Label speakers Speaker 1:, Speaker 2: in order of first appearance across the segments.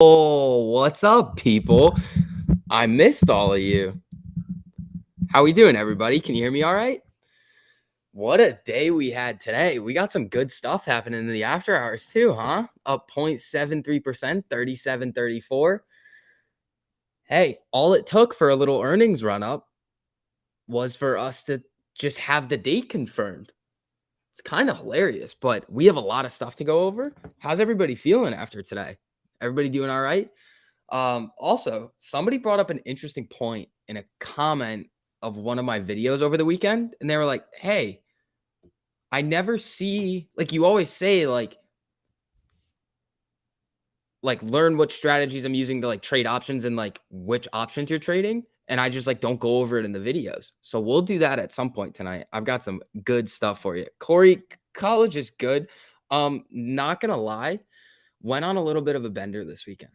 Speaker 1: Oh, what's up, people? I missed all of you. How we doing, everybody? Can you hear me all right? What a day we had today. We got some good stuff happening in the after hours too, huh? Up 0.73%, 37.34. Hey, all it took for a little earnings run up was for us to just have the date confirmed. It's kind of hilarious, but we have a lot of stuff to go over. How's everybody feeling after today? Everybody doing all right? Also, somebody brought up an interesting point in a comment of one of my videos over the weekend, and they were like, "Hey, I never see like you always say learn what strategies I'm using to like trade options and like which options you're trading, and I just like don't go over it in the videos. So we'll do that at some point tonight. I've got some good stuff for you. Corey, college is good. Not gonna lie, went on a little bit of a bender this weekend.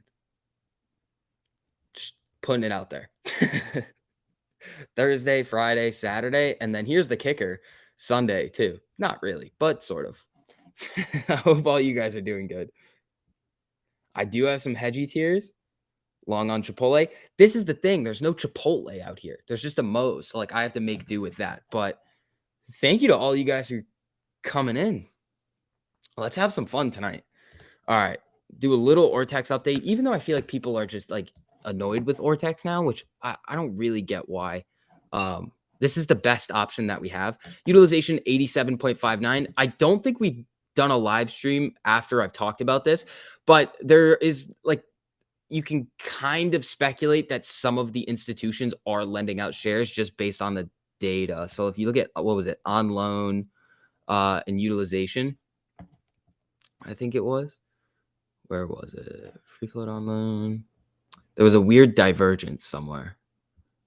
Speaker 1: Just putting it out there. Thursday, Friday, Saturday, and then here's the kicker, Sunday too. Not really, but sort of. I hope all you guys are doing good. I do have some hedgy tiers, long on Chipotle. This is the thing. There's no Chipotle out here. There's just a Moe's. So like I have to make do with that. But thank you to all you guys who are coming in. Let's have some fun tonight. All right. Do a little Ortex update, even though I feel like people are just like annoyed with Ortex now, which I don't really get why. This is the best option that we have. Utilization 87.59. I don't think we've done a live stream after I've talked about this, but there is like you can kind of speculate that some of the institutions are lending out shares just based on the data. So if you look at what was it on loan and utilization, I think it was. Where was it? Free float on loan. There was a weird divergence somewhere.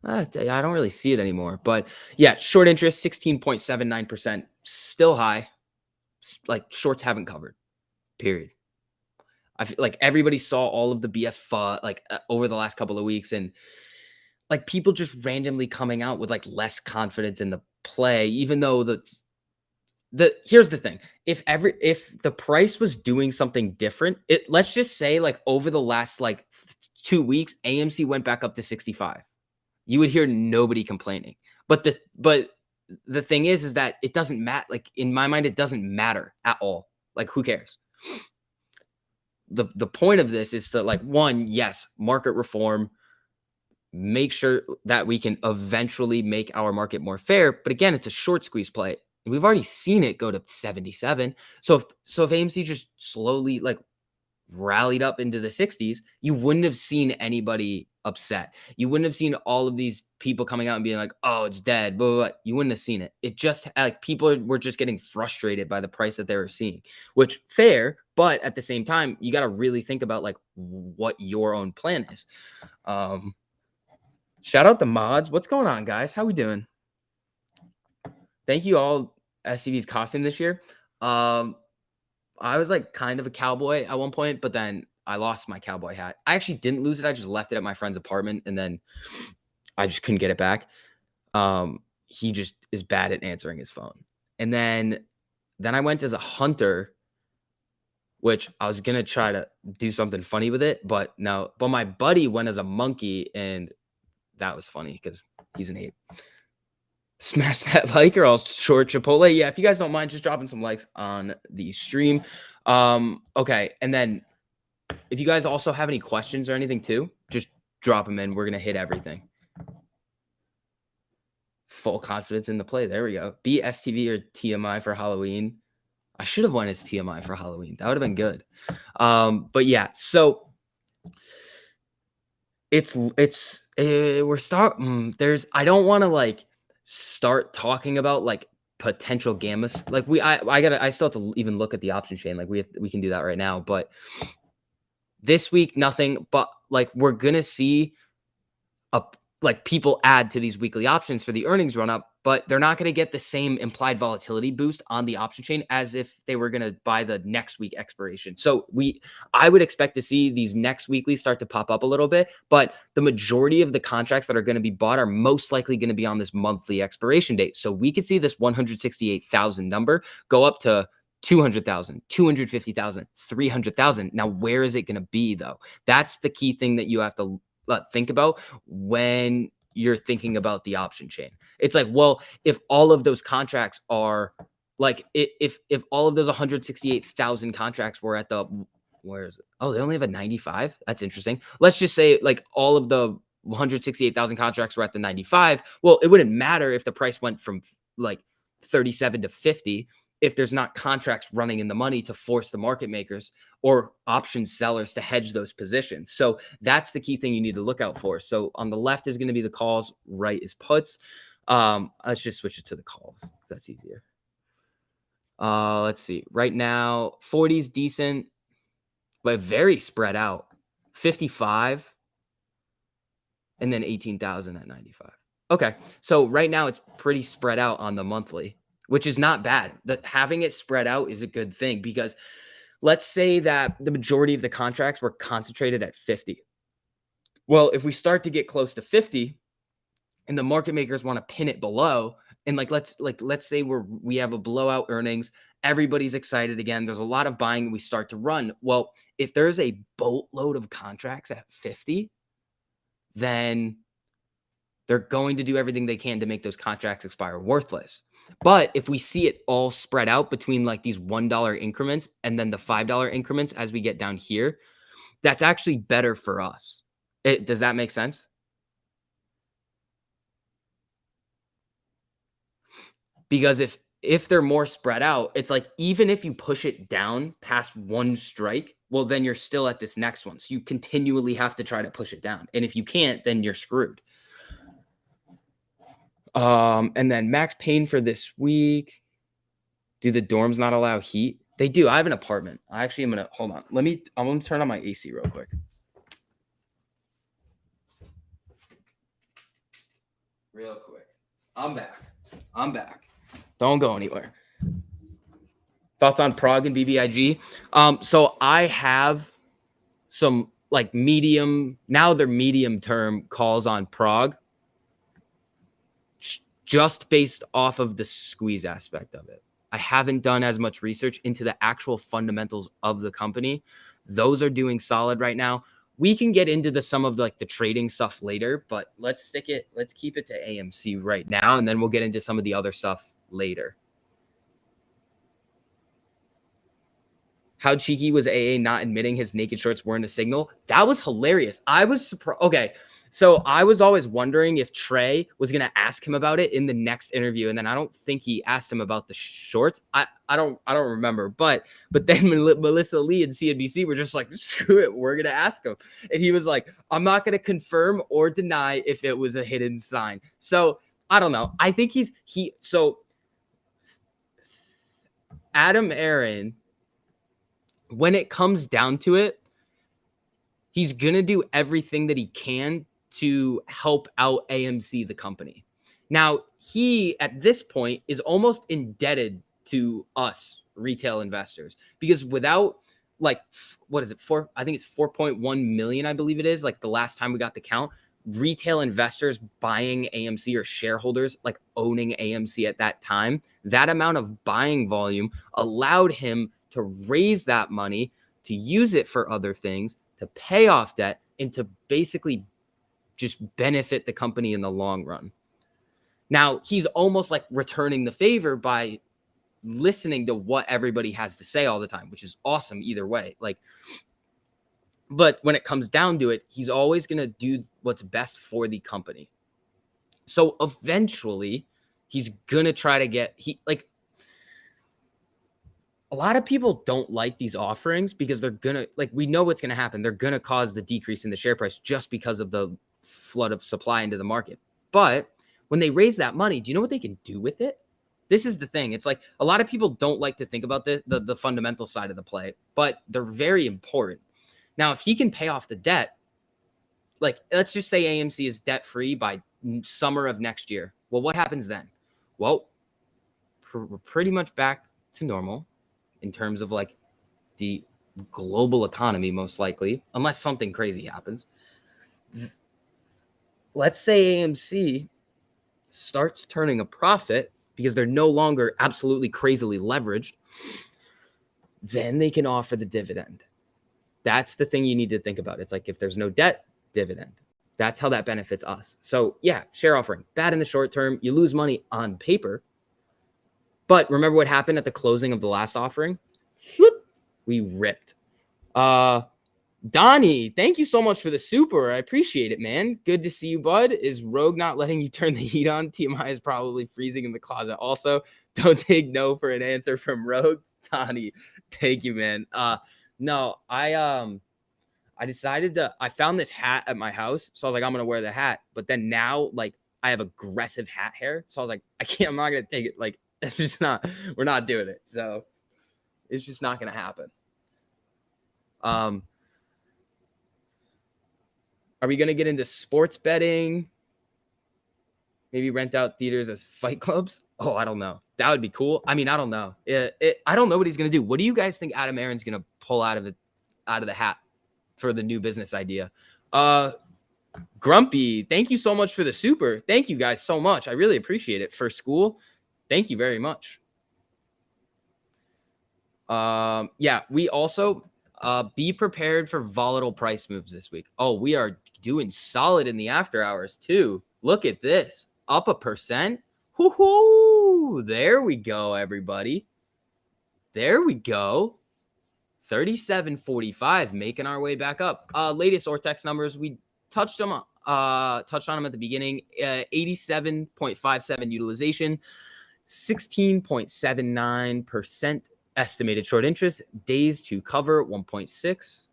Speaker 1: I don't really see it anymore. But yeah, short interest, 16.79%. Still high. Like shorts haven't covered, period. I feel like everybody saw all of the BS over the last couple of weeks. And like people just randomly coming out with like less confidence in the play, even though here's the thing. If the price was doing something different, let's just say like over the last like 2 weeks, AMC went back up to 65. You would hear nobody complaining. But the thing is that it doesn't matter. Like in my mind, it doesn't matter at all. Like who cares? The point of this is to like one, yes, market reform, make sure that we can eventually make our market more fair. But again, it's a short squeeze play. And we've already seen it go to 77. So if AMC just slowly like rallied up into the 60s, you wouldn't have seen anybody upset. You wouldn't have seen all of these people coming out and being like, "Oh, it's dead." Blah, blah, blah. You wouldn't have seen it. It just like people were just getting frustrated by the price that they were seeing, which fair, but at the same time, you got to really think about like what your own plan is. Shout out the mods. What's going on, guys? How we doing? Thank you all SCV's costume this year. I was like kind of a cowboy at one point, but then I lost my cowboy hat. I actually didn't lose it. I just left it at my friend's apartment and then I just couldn't get it back. He just is bad at answering his phone. And then I went as a hunter, which I was going to try to do something funny with it, but no. But my buddy went as a monkey and that was funny because he's an ape. Smash that like or I'll short Chipotle. Yeah, if you guys don't mind just dropping some likes on the stream. Okay. And then if you guys also have any questions or anything too, just drop them in. We're going to hit everything. Full confidence in the play. There we go. Be STV or TMI for Halloween. I should have won as TMI for Halloween. That would have been good. But yeah, so we're starting. I don't want to like start talking about like potential gammas. Like I still have to even look at the option chain. Like we can do that right now. But this week, nothing. But like we're gonna see like people add to these weekly options for the earnings run up, but they're not going to get the same implied volatility boost on the option chain as if they were going to buy the next week expiration. So I would expect to see these next weekly start to pop up a little bit, but the majority of the contracts that are going to be bought are most likely going to be on this monthly expiration date. So we could see this 168,000 number go up to 200,000, 250,000, 300,000. Now, where is it going to be though? That's the key thing that you have to think about when you're thinking about the option chain. It's like, well, if all of those contracts are like, if all of those 168,000 contracts were at the, where is it? Oh, they only have a 95. That's interesting. Let's just say like all of the 168,000 contracts were at the 95. Well, it wouldn't matter if the price went from like 37 to 50 if there's not contracts running in the money to force the market makers or option sellers to hedge those positions. So that's the key thing you need to look out for. So on the left is going to be the calls, right is puts. Let's just switch it to the calls. That's easier. Let's see. Right now, 40 is decent, but very spread out. 55 and then 18,000 at 95. Okay. So right now it's pretty spread out on the monthly, which is not bad. That having it spread out is a good thing because let's say that the majority of the contracts were concentrated at 50. Well, if we start to get close to 50 and the market makers want to pin it below, and let's say we have a blowout earnings, everybody's excited again. There's a lot of buying. We start to run. Well, if there's a boatload of contracts at 50, then they're going to do everything they can to make those contracts expire worthless. But if we see it all spread out between like these $1 increments and then the $5 increments as we get down here, that's actually better for us. Does that make sense? Because if they're more spread out, it's like even if you push it down past one strike, well, then you're still at this next one. So you continually have to try to push it down. And if you can't, then you're screwed. And then max pain for this week. Do the dorms not allow heat? They do. I have an apartment. I actually am gonna hold on. I'm gonna turn on my AC real quick. Real quick. I'm back. Don't go anywhere. Thoughts on Prague and BBIG? So I have some like medium, now they're medium term calls on Prague, just based off of the squeeze aspect of it. I haven't done as much research into the actual fundamentals of the company. Those are doing solid right now. We can get into some of like the trading stuff later, but let's keep it to AMC right now, and then we'll get into some of the other stuff later. How cheeky was AA not admitting his naked shorts weren't a signal? That was hilarious. I was surprised. Okay, so I was always wondering if Trey was going to ask him about it in the next interview, and then I don't think he asked him about the shorts. I don't remember, but then Melissa Lee and CNBC were just like, screw it, we're going to ask him. And he was like, I'm not going to confirm or deny if it was a hidden sign. So I don't know. I think so Adam Aaron, when it comes down to it, he's going to do everything that he can to help out AMC, the company. Now, he, at this point, is almost indebted to us retail investors because without like, what is it? I think it's 4.1 million, I believe it is. Like the last time we got the count, retail investors buying AMC or shareholders like owning AMC at that time, that amount of buying volume allowed him to raise that money, to use it for other things, to pay off debt, and to basically just benefit the company in the long run. Now, he's almost like returning the favor by listening to what everybody has to say all the time, which is awesome either way. But when it comes down to it, he's always going to do what's best for the company. So eventually, he's going to try to get, a lot of people don't like these offerings because they're going to, we know what's going to happen. They're going to cause the decrease in the share price just because of the flood of supply into the market. But when they raise that money, do you know what they can do with it? This is the thing. It's like a lot of people don't like to think about the fundamental side of the play, but they're very important. Now, if he can pay off the debt, let's just say AMC is debt-free by summer of next year. Well, what happens then? Well, we're pretty much back to normal in terms of the global economy, most likely, unless something crazy happens. Let's say AMC starts turning a profit because they're no longer absolutely crazily leveraged. then they can offer the dividend. That's the thing you need to think about. It's like if there's no debt, dividend. That's how that benefits us. So yeah, share offering, bad in the short term. You lose money on paper. But remember what happened at the closing of the last offering? We ripped. Donnie, thank you so much for the super. I appreciate it, man. Good to see you, bud. Is Rogue not letting you turn the heat on? TMI is probably freezing in the closet. Also, don't take no for an answer from Rogue. Donnie, thank you, man. No, I decided I found this hat at my house. So I was like, I'm gonna wear the hat. But then now, like, I have aggressive hat hair. So I was like, I'm not gonna take it. Like, it's just not, we're not doing it. So it's just not gonna happen. Are we going to get into sports betting? Maybe rent out theaters as fight clubs? Oh, I don't know. That would be cool. I mean, I don't know. I don't know what he's going to do. What do you guys think Adam Aaron's going to pull out of the hat for the new business idea? Grumpy, thank you so much for the super. Thank you guys so much. I really appreciate it. For school, thank you very much. Yeah, we also be prepared for volatile price moves this week. Oh, we are doing solid in the after hours too. Look at this, up 1%. Whoo-hoo! There we go, everybody. There we go. 37.45, making our way back up. Latest Ortex numbers, we touched on them at the beginning. 87.57 utilization, 16.79% estimated short interest, days to cover 1.6.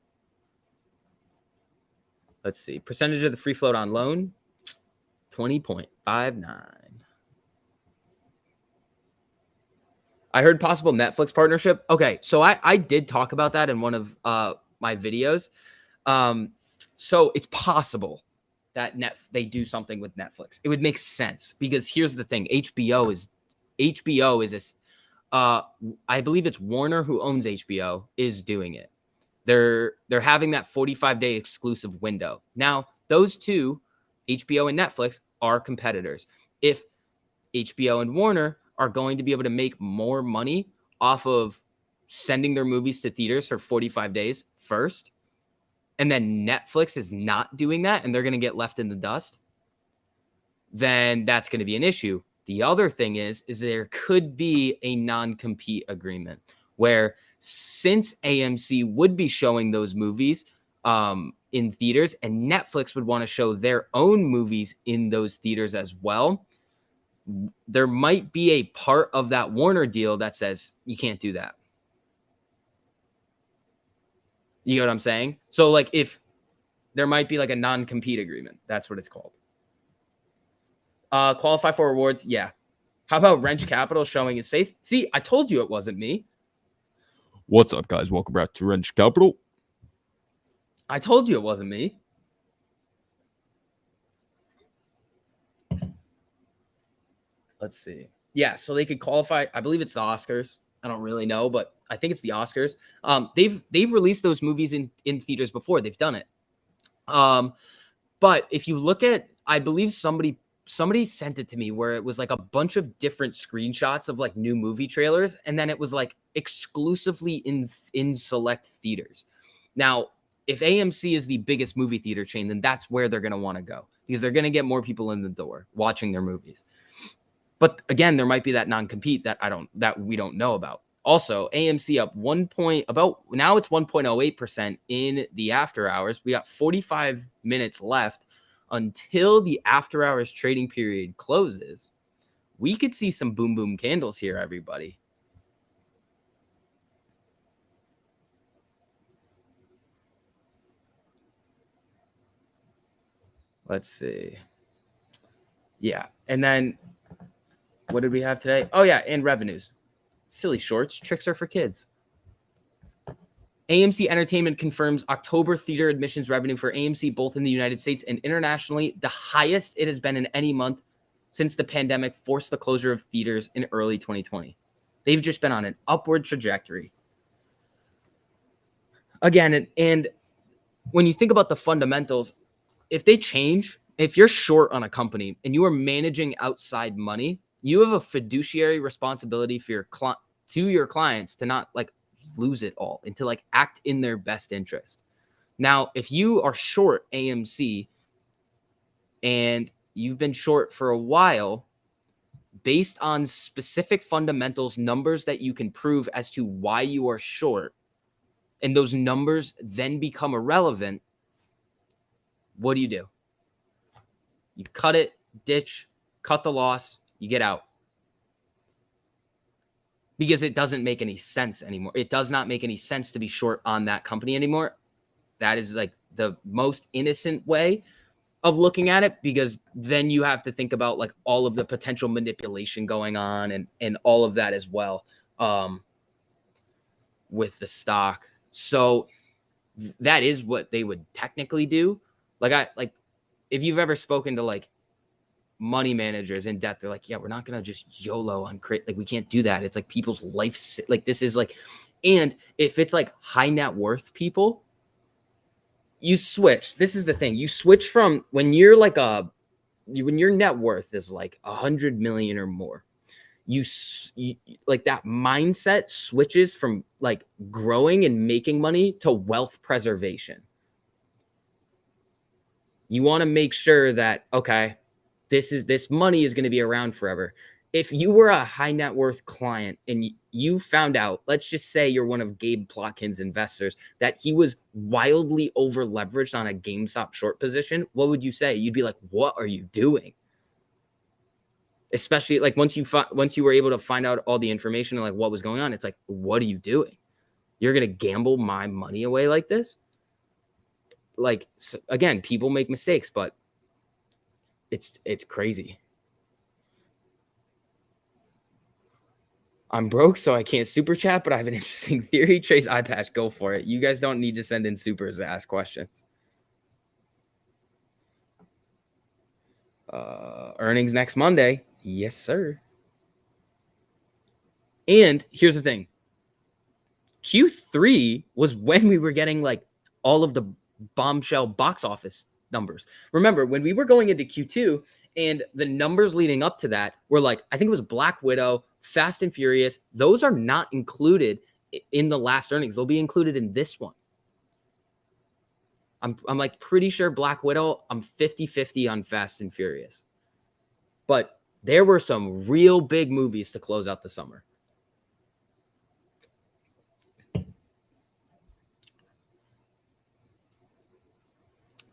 Speaker 1: Let's see. Percentage of the free float on loan, 20.59. I heard possible Netflix partnership. Okay, so I did talk about that in one of my videos. So it's possible that they do something with Netflix. It would make sense because here's the thing: HBO is this. I believe it's Warner who owns HBO is doing it. They're having that 45-day exclusive window. Now, those two, HBO and Netflix, are competitors. If HBO and Warner are going to be able to make more money off of sending their movies to theaters for 45 days first, and then Netflix is not doing that and they're going to get left in the dust, then that's going to be an issue. The other thing is there could be a non-compete agreement where since AMC would be showing those movies in theaters and Netflix would want to show their own movies in those theaters as well, there might be a part of that Warner deal that says you can't do that. You know what I'm saying? So like if there might be like a non-compete agreement, that's what it's called. Qualify for awards. Yeah. How about Wrench Capital showing his face? See, I told you it wasn't me.
Speaker 2: What's up, guys? Welcome back to Wrench Capital.
Speaker 1: I told you it wasn't me. Let's see. Yeah, so they could qualify. I believe it's the Oscars. I don't really know, but I think it's the Oscars. They've released those movies in theaters before. They've done it. But if you look at, I believe somebody sent it to me where it was like a bunch of different screenshots of like new movie trailers, and then it was like exclusively in select theaters. Now, if AMC is the biggest movie theater chain, then that's where they're going to want to go because they're going to get more people in the door watching their movies. But again, there might be that non-compete that we don't know about. Also, AMC up now it's 1.08% in the after hours. We got 45 minutes left until the after hours trading period closes. We could see some boom boom candles here, everybody. Let's see. Yeah. And then what did we have today? Oh, yeah. And revenues. Silly shorts. Tricks are for kids. AMC Entertainment confirms October theater admissions revenue for AMC, both in the United States and internationally, the highest it has been in any month since the pandemic forced the closure of theaters in early 2020. They've just been on an upward trajectory. Again, and when you think about the fundamentals, if they change, if you're short on a company and you are managing outside money, you have a fiduciary responsibility for your clients to not like lose it all and to like act in their best interest. Now, if you are short AMC and you've been short for a while, based on specific fundamentals, numbers that you can prove as to why you are short, and those numbers then become irrelevant, what do? You cut it, ditch, cut the loss, you get out. Because it doesn't make any sense anymore. It does not make any sense to be short on that company anymore. That is like the most innocent way of looking at it, because then you have to think about like all of the potential manipulation going on and all of that as well with the stock. So that is what they would technically do. Like if you've ever spoken to like money managers in depth, they're like, yeah, we're not gonna just YOLO on like we can't do that. It's like people's life, like this is like, and if it's like high net worth people, you switch. This is the thing, you switch from when you're like when your net worth is like 100 million or more, you like that mindset switches from like growing and making money to wealth preservation. You want to make sure that, okay, this money is going to be around forever. If you were a high net worth client and you found out, let's just say you're one of Gabe Plotkin's investors, that he was wildly over leveraged on a GameStop short position, what would you say? You'd be like, what are you doing? Especially like once you were able to find out all the information and like what was going on, it's like, what are you doing? You're going to gamble my money away like this? Like, again, people make mistakes, but it's crazy. I'm broke, so I can't super chat, but I have an interesting theory. Trace eye patch, go for it. You guys don't need to send in supers to ask questions. Earnings next Monday. Yes, sir. And here's the thing. Q3 was when we were getting like all of the bombshell box office numbers. Remember, when we were going into Q2 and the numbers leading up to that were like, I think it was Black Widow, Fast and Furious. Those are not included in the last earnings. They'll be included in this one. I'm like pretty sure Black Widow, I'm 50-50 on Fast and Furious. But there were some real big movies to close out the summer.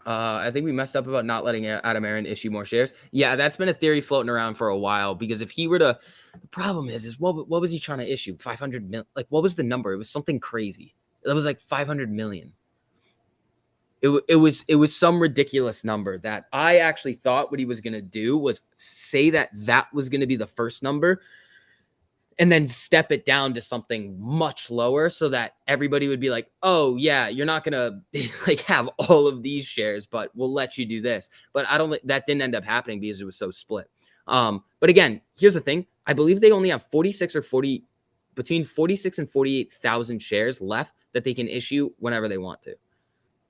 Speaker 1: I think we messed up about not letting Adam Aaron issue more shares. Yeah, that's been a theory floating around for a while, because if he were to, the problem is what was he trying to issue? 500 million? Like, what was the number? It was something crazy. It was like 500 million. It was some ridiculous number that I actually thought what he was going to do was say that was going to be the first number and then step it down to something much lower so that everybody would be like, oh yeah, you're not going to like have all of these shares, but we'll let you do this. But that didn't end up happening because it was so split. But again, here's the thing. I believe they only have between 46 and 48,000 shares left that they can issue whenever they want to.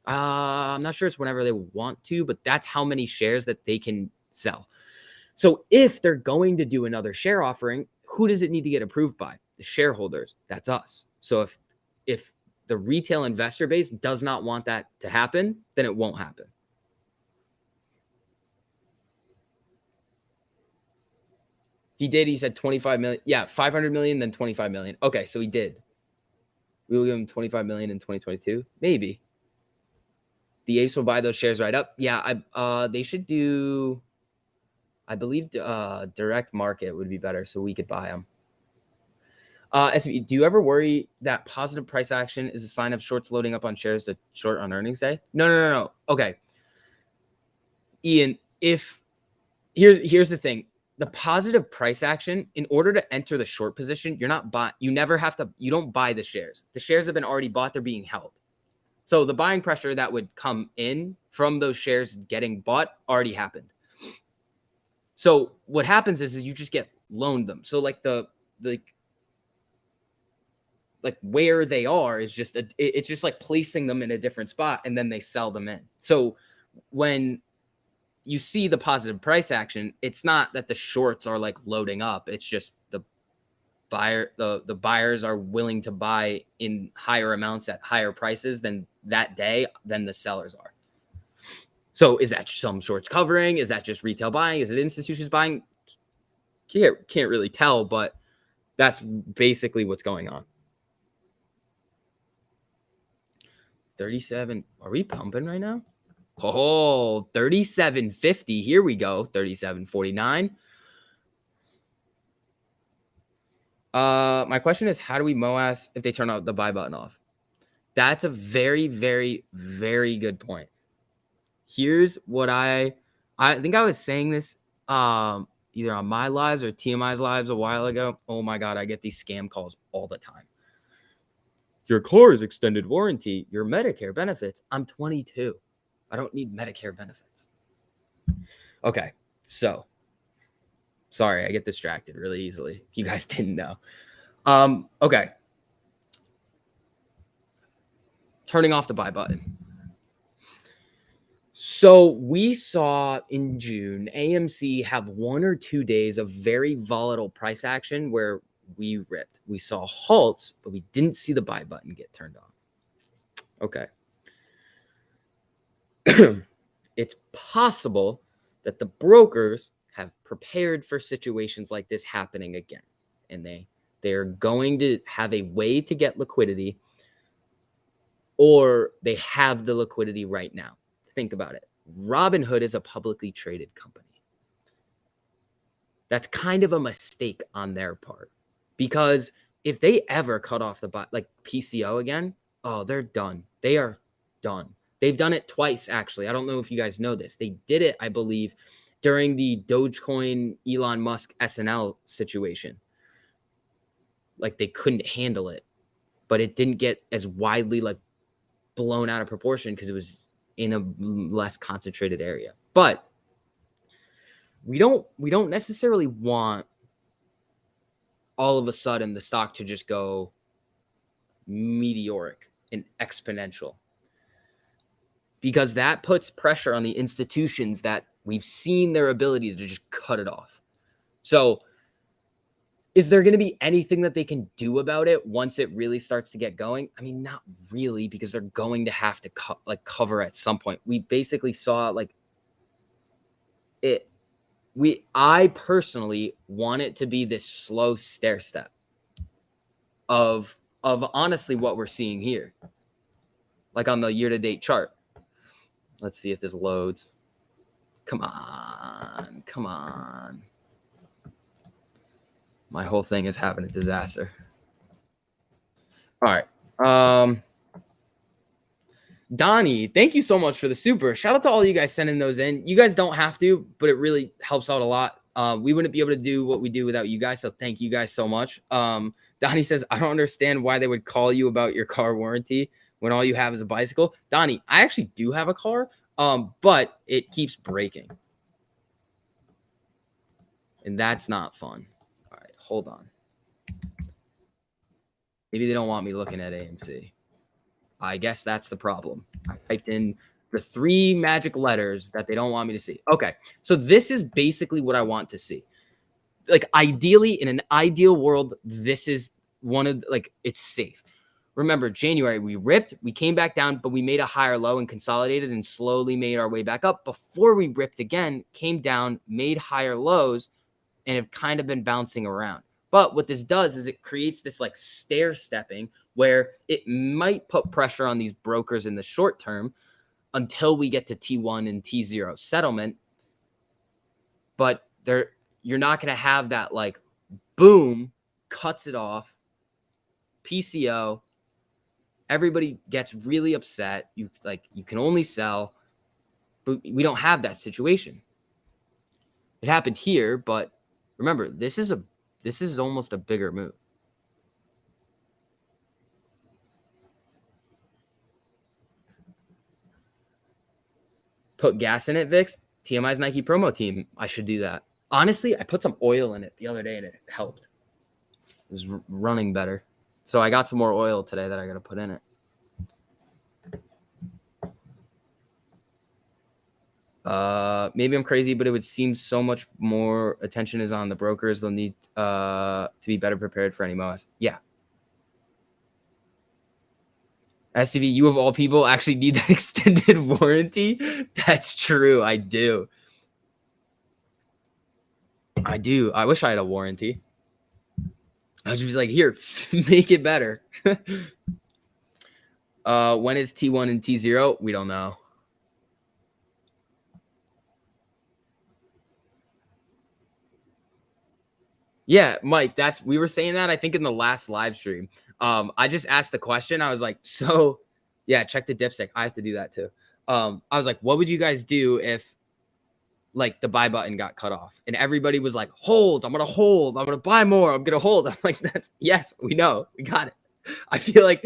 Speaker 1: I'm not sure it's whenever they want to, but that's how many shares that they can sell. So if they're going to do another share offering, who does it need to get approved by? The shareholders. That's us. So if the retail investor base does not want that to happen, then it won't happen. He did. He said 25 million. Yeah, 500 million, then 25 million. Okay, so he did. We will give him 25 million in 2022. Maybe. The Apes will buy those shares right up. Yeah, they should do, I believe, direct market would be better so we could buy them. Do you ever worry that positive price action is a sign of shorts loading up on shares to short on earnings day? No. Okay. Ian, here's the thing. The positive price action, in order to enter the short position, you don't buy the shares. The shares have been already bought. They're being held. So the buying pressure that would come in from those shares getting bought already happened. So what happens is you just get loaned them. So like like where they are is just it's just like placing them in a different spot and then they sell them in. So when you see the positive price action, it's not that the shorts are like loading up. It's just the buyers are willing to buy in higher amounts at higher prices than that day than the sellers are. So is that some shorts covering? Is that just retail buying? Is it institutions buying? Can't really tell, but that's basically what's going on. 37. Are we pumping right now? Oh, 37.50. Here we go. 37.49. My question is, how do we MOAS if they turn out the buy button off? That's a very, very, very good point. Here's what I think I was saying this either on my lives or TMI's lives a while ago. Oh my God, I get these scam calls all the time. Your car is extended warranty, your Medicare benefits. I'm 22. I don't need Medicare benefits. Okay, so sorry, I get distracted really easily. If you guys didn't know. Okay. Turning off the buy button. So we saw in June AMC have 1 or 2 days of very volatile price action where we ripped. We saw halts, but we didn't see the buy button get turned on. Okay. It's possible that the brokers have prepared for situations like this happening again, and they're going to have a way to get liquidity, or they have the liquidity right now. Think about it. Robinhood is a publicly traded company. That's kind of a mistake on their part, because if they ever cut off the buy, like PCO again, oh, they're done. They are done. They've done it twice, actually. I don't know if you guys know this. They did it, I believe, during the Dogecoin Elon Musk SNL situation. Like they couldn't handle it, but it didn't get as widely like blown out of proportion because it was in a less concentrated area. But we don't necessarily want all of a sudden the stock to just go meteoric and exponential, because that puts pressure on the institutions that we've seen their ability to just cut it off. So is there going to be anything that they can do about it once it really starts to get going? I mean, not really, because they're going to have to cover at some point. We basically saw like it. I personally want it to be this slow stair step of honestly what we're seeing here, like on the year-to-date chart. Let's see if this loads. Come on. My whole thing is having a disaster. All right. Donnie, thank you so much for the super. Shout out to all you guys sending those in. You guys don't have to, but it really helps out a lot. We wouldn't be able to do what we do without you guys, so thank you guys so much. Donnie says, I don't understand why they would call you about your car warranty when all you have is a bicycle. Donnie, I actually do have a car, but it keeps breaking. And that's not fun. All right, hold on. Maybe they don't want me looking at AMC. I guess that's the problem. I typed in the 3 magic letters that they don't want me to see. Okay, so this is basically what I want to see. Like ideally, in an ideal world, this is one of like it's safe. Remember, January, we ripped, we came back down, but we made a higher low and consolidated and slowly made our way back up before we ripped again, came down, made higher lows, and have kind of been bouncing around. But what this does is it creates this like stair stepping where it might put pressure on these brokers in the short term until we get to T1 and T0 settlement. But you're not going to have that like boom, cuts it off, PCO. Everybody gets really upset. You can only sell, but we don't have that situation. It happened here, but remember, this is almost a bigger move. Put gas in it, Vix. TMI's Nike promo team. I should do that. Honestly, I put some oil in it the other day and it helped. It was running better. So I got some more oil today that I got to put in it. Maybe I'm crazy, but it would seem so much more attention is on the brokers. They'll need to be better prepared for any MOS. Yeah. SCV, you of all people actually need that extended warranty? That's true. I do. I wish I had a warranty. I would just be like, here, make it better. When is T1 and T0? We don't know. Yeah, Mike, we were saying that I think in the last live stream. I just asked the question. I was like, so yeah, check the dipstick. I have to do that too. I was like, what would you guys do if like the buy button got cut off? And everybody was like, hold, I'm gonna hold, I'm gonna buy more, I'm gonna hold. I'm like, that's yes, we know, we got it. I feel like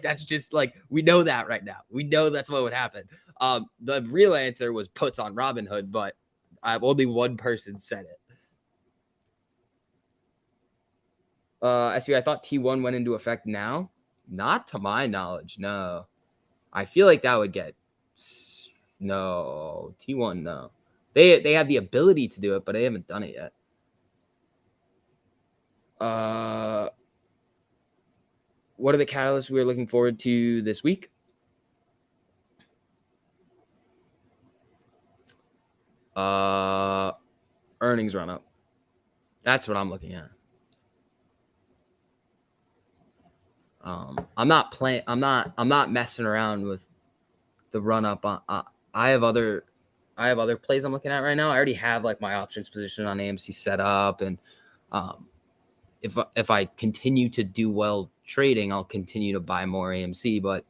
Speaker 1: that's just like we know that right now. We know that's what would happen. The real answer was puts on Robinhood, but only one person said it. SB, I thought T1 went into effect now. Not to my knowledge, no. I feel like that would get no T1. No, they have the ability to do it, but they haven't done it yet. What are the catalysts we're looking forward to this week? Earnings run up. That's what I'm looking at. I'm not messing around with the run up. I have other plays I'm looking at right now. I already have like my options position on AMC set up, and if I continue to do well trading, I'll continue to buy more AMC. But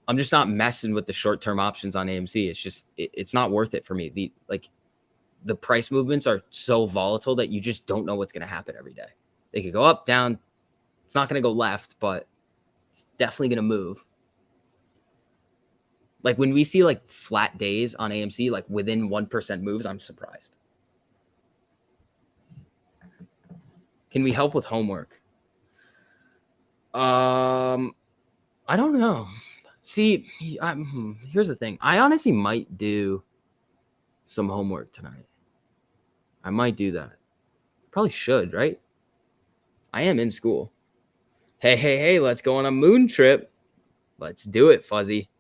Speaker 1: I'm just not messing with the short term options on AMC. It's just it's not worth it for me. The price movements are so volatile that you just don't know what's going to happen every day. They could go up, down. It's not going to go left, but it's definitely going to move. Like when we see like flat days on AMC, like within 1% moves, I'm surprised. Can we help with homework? I don't know. See, here's the thing. I honestly might do some homework tonight. I might do that. Probably should, right? I am in school. Hey, let's go on a moon trip. Let's do it, Fuzzy.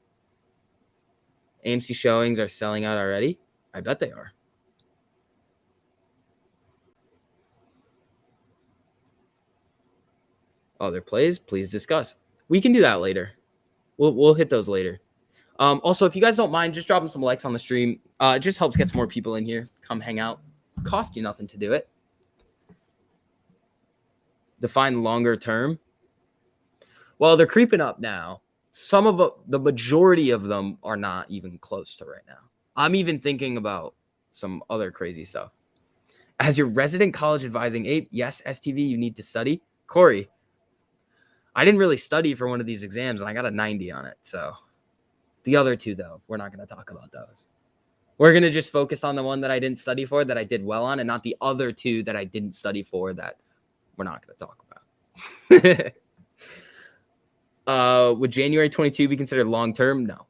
Speaker 1: AMC showings are selling out already? I bet they are. Other plays, please discuss. We can do that later. We'll hit those later. Also, if you guys don't mind, just dropping some likes on the stream. It just helps get some more people in here. Come hang out. Cost you nothing to do it. Define longer term. Well, they're creeping up now. Some of the majority of them are not even close to right now. I'm even thinking about some other crazy stuff. As your resident college advising aide, yes, STV, you need to study. Corey, I didn't really study for one of these exams, and I got a 90 on it. So the other two, though, we're not going to talk about those. We're going to just focus on the one that I didn't study for that I did well on, and not the other two that I didn't study for that we're not going to talk about. Would January 22 be considered long-term? No.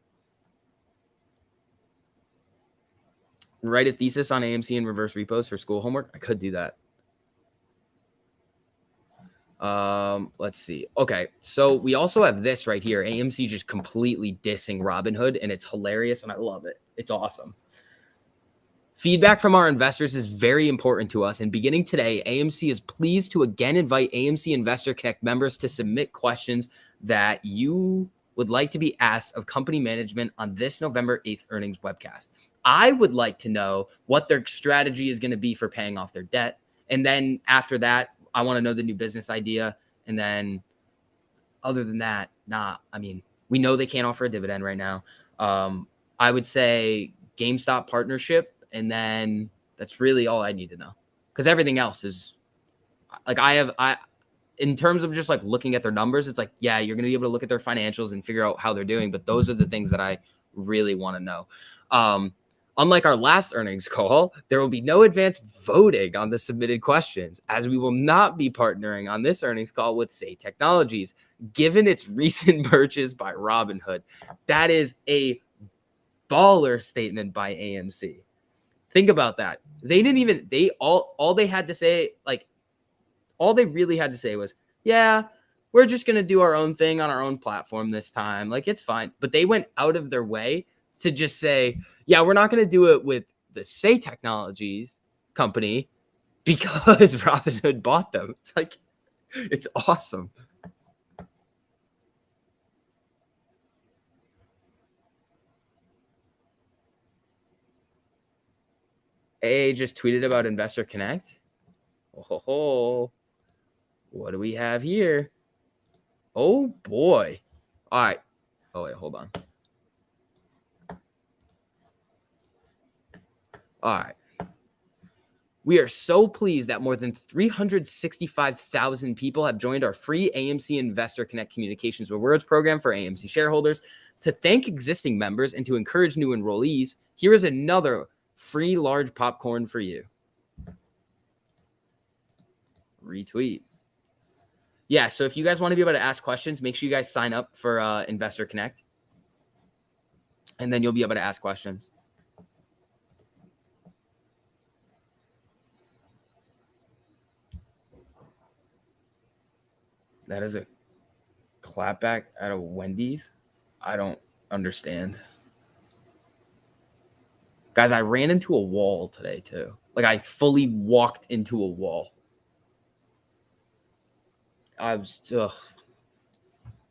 Speaker 1: Write a thesis on AMC and reverse repos for school homework? I could do that. Let's see. Okay, so we also have this right here. AMC just completely dissing Robinhood, and it's hilarious, and I love it. It's awesome. Feedback from our investors is very important to us, and beginning today, AMC is pleased to again invite AMC Investor Connect members to submit questions that you would like to be asked of company management on this November 8th earnings webcast. I would like to know what their strategy is going to be for paying off their debt, and then after that, I want to know the new business idea. And then other than that, I mean, we know they can't offer a dividend right now. I would say GameStop partnership. And then that's really all I need to know. Because everything else is like, in terms of just like looking at their numbers, it's like, yeah, you're going to be able to look at their financials and figure out how they're doing. But those are the things that I really want to know. Unlike our last earnings call, there will be no advanced voting on the submitted questions, as we will not be partnering on this earnings call with Say Technologies, given its recent purchase by Robinhood. That is a baller statement by AMC. Think about that. They didn't even, all they had to say, like, all they really had to say was, yeah, we're just going to do our own thing on our own platform this time. Like, it's fine. But they went out of their way to just say, yeah, we're not going to do it with the Say Technologies company because Robinhood bought them. It's like, it's awesome. AA just tweeted about Investor Connect. Oh, what do we have here? Oh boy. All right. Oh wait, hold on. All right. We are so pleased that more than 365,000 people have joined our free AMC Investor Connect Communications Rewards program for AMC shareholders. To thank existing members and to encourage new enrollees, here is another free large popcorn for you. Retweet. Yeah, so if you guys want to be able to ask questions, make sure you guys sign up for Investor Connect. And then you'll be able to ask questions. That is a clapback out of Wendy's. I don't understand. Guys, I ran into a wall today too. Like, I fully walked into a wall. I was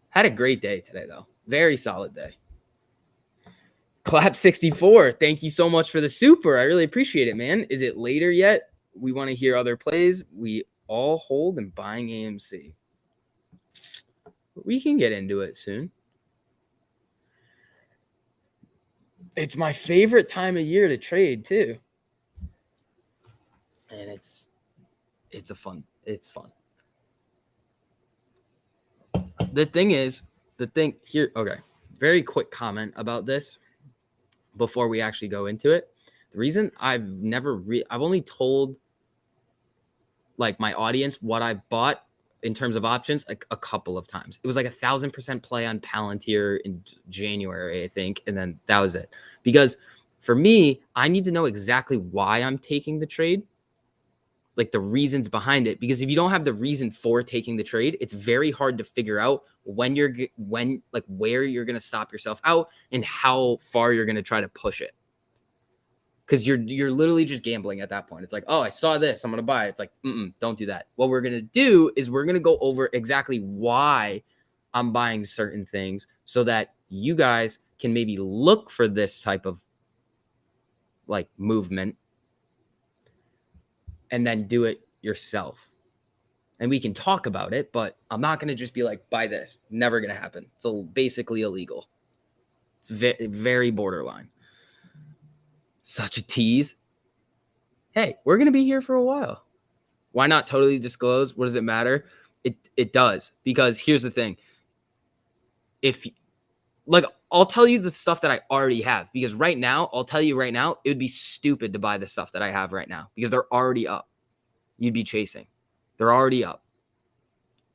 Speaker 1: had a great day today though. Very solid day. Clap 64. Thank you so much for the super. I really appreciate it, man. Is it later yet? We want to hear other plays. We all hold and buying AMC. We can get into it soon. It's my favorite time of year to trade too. And it's fun. The thing here, okay. Very quick comment about this before we actually go into it. The reason I've only told like my audience what I bought in terms of options like a couple of times. It was like 1,000% play on Palantir in January, I think, and then that was it. Because for me, I need to know exactly why I'm taking the trade, like the reasons behind it. Because if you don't have the reason for taking the trade, it's very hard to figure out where you're going to stop yourself out and how far you're going to try to push it. Because you're literally just gambling at that point. It's like, oh, I saw this, I'm going to buy it. It's like, don't do that. What we're going to do is we're going to go over exactly why I'm buying certain things so that you guys can maybe look for this type of like movement and then do it yourself. And we can talk about it, but I'm not going to just be like, buy this. Never going to happen. It's basically illegal. It's very borderline. Such a tease. Hey, we're going to be here for a while. Why not totally disclose? What does it matter? It does. Because here's the thing. I'll tell you the stuff that I already have. Because I'll tell you right now, it would be stupid to buy the stuff that I have right now. Because they're already up. You'd be chasing. They're already up.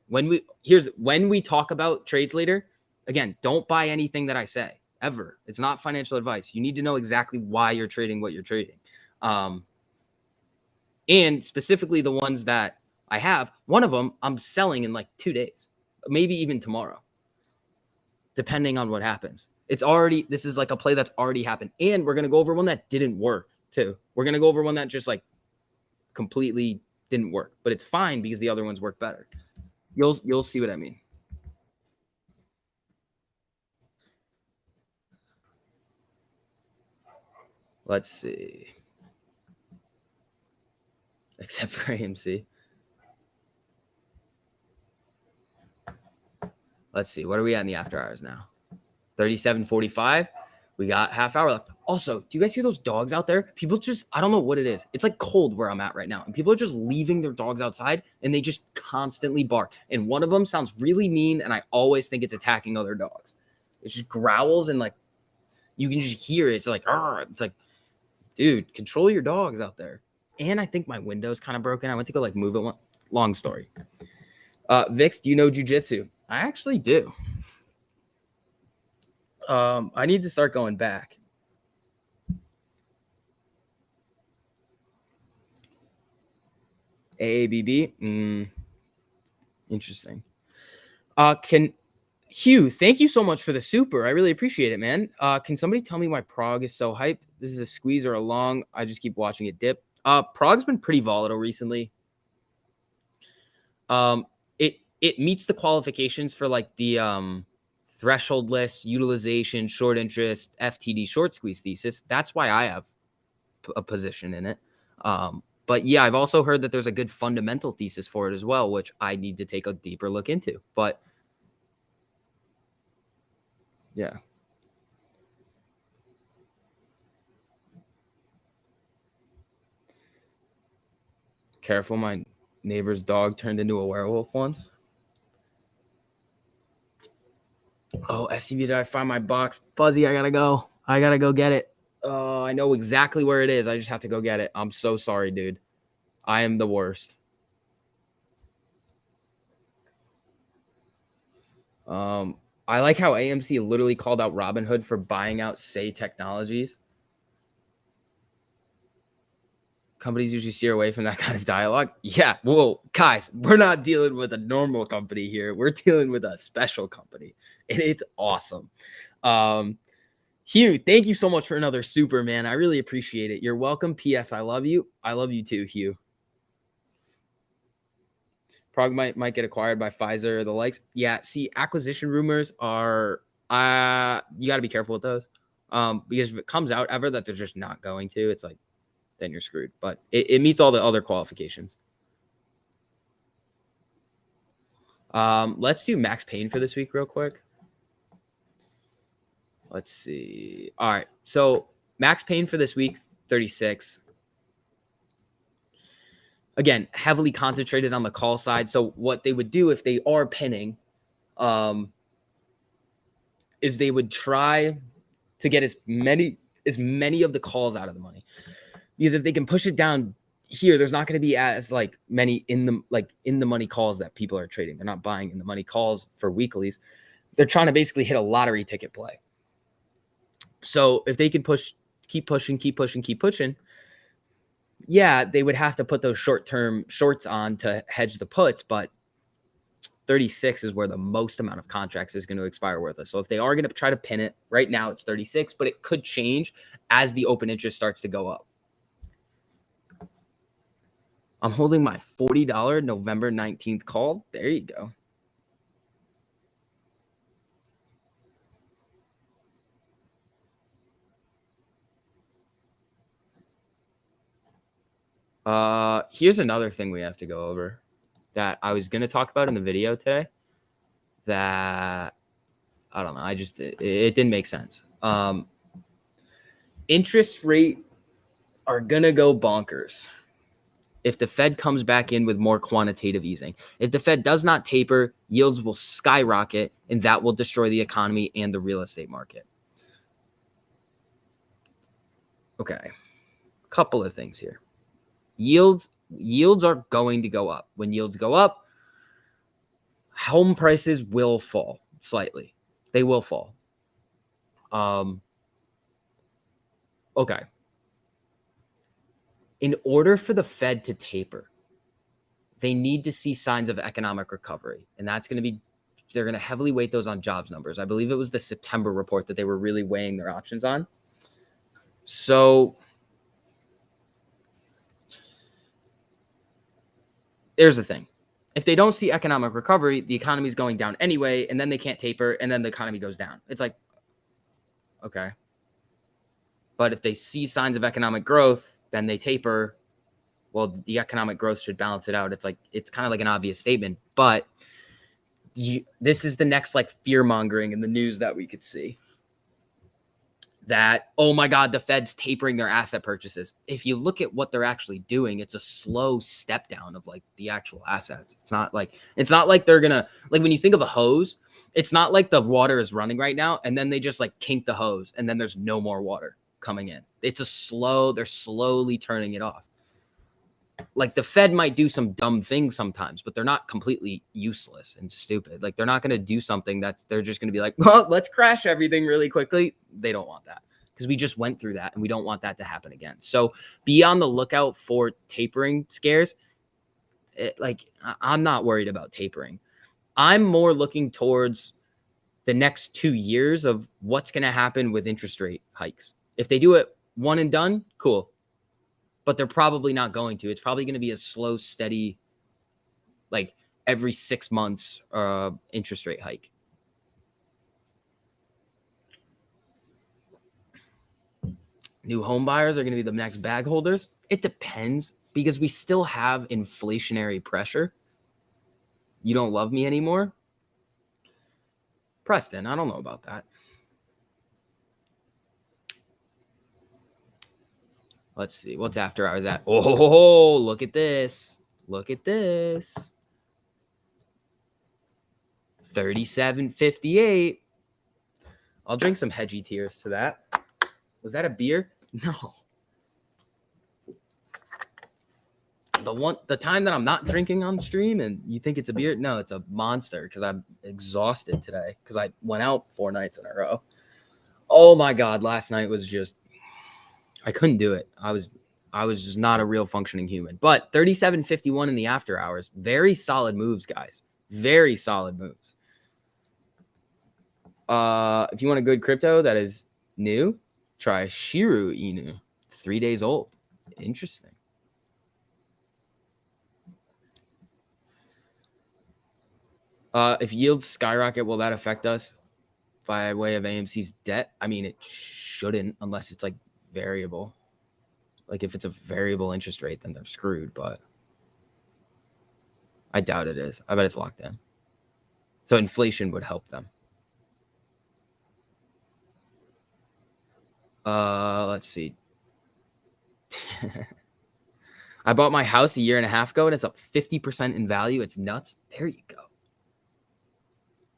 Speaker 1: When we talk about trades later, again, don't buy anything that I say. Ever. It's not financial advice. You need to know exactly why you're trading what you're trading. And specifically the ones that I have, one of them I'm selling in like 2 days, maybe even tomorrow, depending on what happens. This is like a play that's already happened. And we're going to go over one that didn't work too. We're going to go over one that just like completely didn't work, but it's fine because the other ones work better. You'll see what I mean. Let's see. Except for AMC. Let's see. What are we at in the after hours now? 37:45. We got half hour left. Also, do you guys hear those dogs out there? People just, I don't know what it is. It's like cold where I'm at right now. And people are just leaving their dogs outside and they just constantly bark. And one of them sounds really mean. And I always think it's attacking other dogs. It just growls and like, you can just hear it. It's like, it's like, dude, control your dogs out there. And I think my window's kind of broken. I went to go like move it. Long story. Vix, do you know jujitsu? I actually do. I need to start going back. AABB. Interesting. Hugh, thank you so much for the super. I really appreciate it, man. Can somebody tell me why Prague is so hyped? This is a squeeze or a long? I just keep watching it dip. Prague's been pretty volatile recently. It meets the qualifications for like the threshold list, utilization, short interest, FTD, short squeeze thesis. That's why I have a position in it. But yeah, I've also heard that there's a good fundamental thesis for it as well, which I need to take a deeper look into. But yeah. Careful, my neighbor's dog turned into a werewolf once. Oh, SCB, did I find my box? Fuzzy, I gotta go. I gotta go get it. Oh, I know exactly where it is. I just have to go get it. I'm so sorry, dude. I am the worst. I like how AMC literally called out Robinhood for buying out Say Technologies. Companies usually steer away from that kind of dialogue. Yeah, whoa, guys, we're not dealing with a normal company here. We're dealing with a special company, and it's awesome. Hugh, thank you so much for another super, man. I really appreciate it. You're welcome. P.S. I love you. I love you too, Hugh. Prague might get acquired by Pfizer or the likes. Yeah, see, acquisition rumors are you got to be careful with those. Because if it comes out ever that they're just not going to, it's like then you're screwed. But it meets all the other qualifications. Let's do Max Payne for this week real quick. Let's see. All right. So Max Payne for this week, 36. Again, heavily concentrated on the call side. So what they would do if they are pinning is they would try to get as many of the calls out of the money. Because if they can push it down here, there's not going to be as like many in the money calls that people are trading. They're not buying in the money calls for weeklies. They're trying to basically hit a lottery ticket play. So if they can keep pushing, yeah, they would have to put those short-term shorts on to hedge the puts, but 36 is where the most amount of contracts is going to expire with us. So if they are going to try to pin it, right now it's 36, but it could change as the open interest starts to go up. I'm holding my $40 November 19th call. There you go. Here's another thing we have to go over that I was going to talk about in the video today that I don't know. It didn't make sense. Interest rate are going to go bonkers if the Fed comes back in with more quantitative easing. If the Fed does not taper, yields will skyrocket, and that will destroy the economy and the real estate market. Okay. Couple of things here. Yields are going to go up. When yields go up, home prices will fall slightly. They will fall. Okay. In order for the Fed to taper, they need to see signs of economic recovery. And they're going to heavily weight those on jobs numbers. I believe it was the September report that they were really weighing their options on. So here's the thing. If they don't see economic recovery, the economy is going down anyway, and then they can't taper, and then the economy goes down. It's like, okay. But if they see signs of economic growth, then they taper. Well, the economic growth should balance it out. It's kind of like an obvious statement, but this is the next like fear mongering in the news that we could see. That, oh my God, the Fed's tapering their asset purchases. If you look at what they're actually doing, it's a slow step down of like the actual assets. It's not like they're gonna, like when you think of a hose, it's not like the water is running right now and then they just like kink the hose and then there's no more water coming in. They're slowly turning it off. Like the Fed might do some dumb things sometimes, but they're not completely useless and stupid. Like they're not going to do something they're just going to be like, well, let's crash everything really quickly. They don't want that because we just went through that and we don't want that to happen again. So be on the lookout for tapering scares. I'm not worried about tapering. I'm more looking towards the next 2 years of what's going to happen with interest rate hikes. If they do it one and done, cool. But they're probably not going to. It's probably going to be a slow, steady, like every 6 months interest rate hike. New home buyers are going to be the next bag holders. It depends because we still have inflationary pressure. You don't love me anymore? Preston, I don't know about that. Let's see. What's after hours at? Oh, look at this. Look at this. 37.58. I'll drink some hedgy tears to that. Was that a beer? No. The time that I'm not drinking on stream and you think it's a beer, no, it's a Monster because I'm exhausted today because I went out 4 nights in a row. Oh my God, last night was just, I couldn't do it. I was just not a real functioning human. But 37.51 in the after hours, very solid moves, guys. Very solid moves. If you want a good crypto that is new, try Shiru Inu, 3 days old. Interesting. If yields skyrocket, will that affect us by way of AMC's debt? I mean, it shouldn't unless it's like variable. Like if it's a variable interest rate, then they're screwed, but I doubt it is. I bet it's locked in. So inflation would help them. Let's see. I bought my house a year and a half ago and it's up 50% in value. It's nuts. There you go.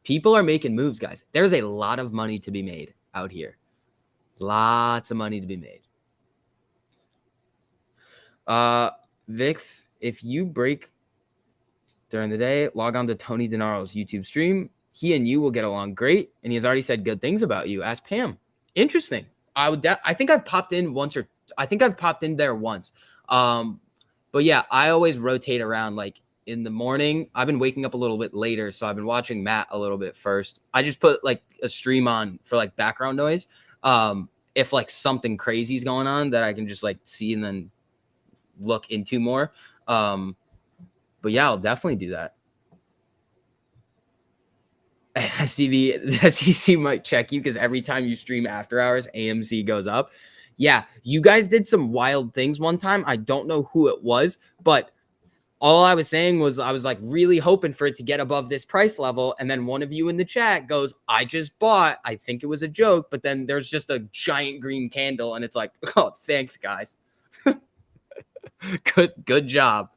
Speaker 1: People are making moves, guys. There's a lot of money to be made out here. Lots of money to be made. Vix, if you break during the day, log on to Tony DeNaro's YouTube stream. He and you will get along great, and he has already said good things about you. Ask Pam. Interesting. I think I've popped in once or I think I've popped in there once. But yeah, I always rotate around like in the morning. I've been waking up a little bit later, so I've been watching Matt a little bit first. I just put like a stream on for like background noise. If like something crazy is going on that I can just like see and then look into more. But yeah, I'll definitely do that. STV, the SEC might check you because every time you stream after hours, AMC goes up. Yeah, you guys did some wild things one time. I don't know who it was, but all I was saying was I was like really hoping for it to get above this price level. And then one of you in the chat goes, I just bought. I think it was a joke, but then there's just a giant green candle and it's like, oh, thanks, guys. Good job.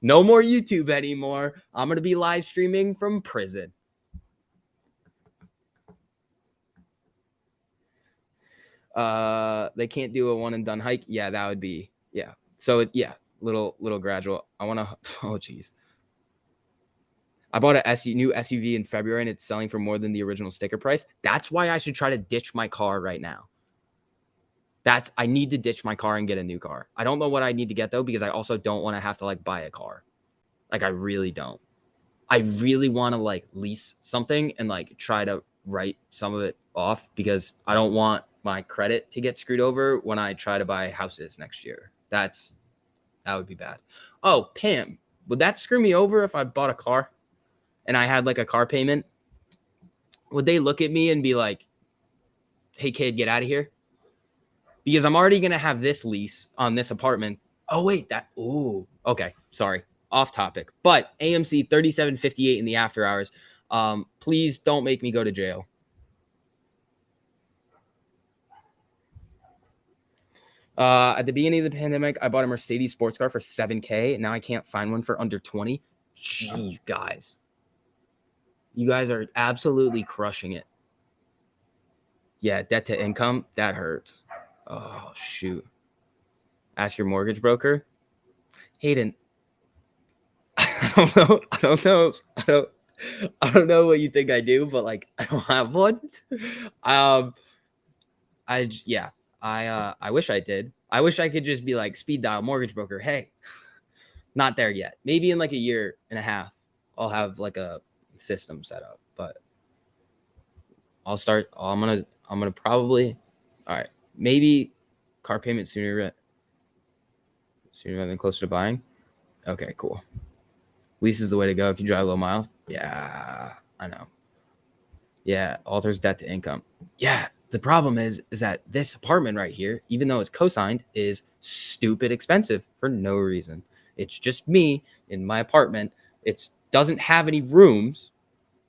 Speaker 1: No more YouTube anymore. I'm going to be live streaming from prison. They can't do a one and done hike. Yeah, that would be, yeah. So yeah, little gradual. I want to, oh geez. I bought a new SUV in February and it's selling for more than the original sticker price. That's why I should try to ditch my car right now. I need to ditch my car and get a new car. I don't know what I need to get though, because I also don't want to have to like buy a car. Like I really don't. I really want to like lease something and like try to write some of it off because I don't want my credit to get screwed over when I try to buy houses next year. That would be bad. Oh, Pam, would that screw me over if I bought a car and I had like a car payment? Would they look at me and be like, hey kid, get out of here? Because I'm already going to have this lease on this apartment. Oh, wait, okay. Sorry. Off topic. But AMC 37.58 in the after hours. Please don't make me go to jail. At the beginning of the pandemic, I bought a Mercedes sports car for $7,000. Now I can't find one for under 20. Jeez, guys. You guys are absolutely crushing it. Yeah, debt to income, that hurts. Oh, shoot. Ask your mortgage broker. Hayden, I don't know what you think I do, but like I don't have one. I wish I did. I wish I could just be like speed dial mortgage broker. Hey, Not there yet. Maybe in like a year and a half, I'll have like a system set up. But I'll start. I'm gonna probably. All right, maybe car payment sooner rather than closer to buying. Okay, cool. Lease is the way to go if you drive low miles. Yeah, I know. Yeah, alters debt to income. Yeah, the problem is that this apartment right here, even though it's co-signed, is stupid expensive for no reason. It's just me in my apartment. It doesn't have any rooms.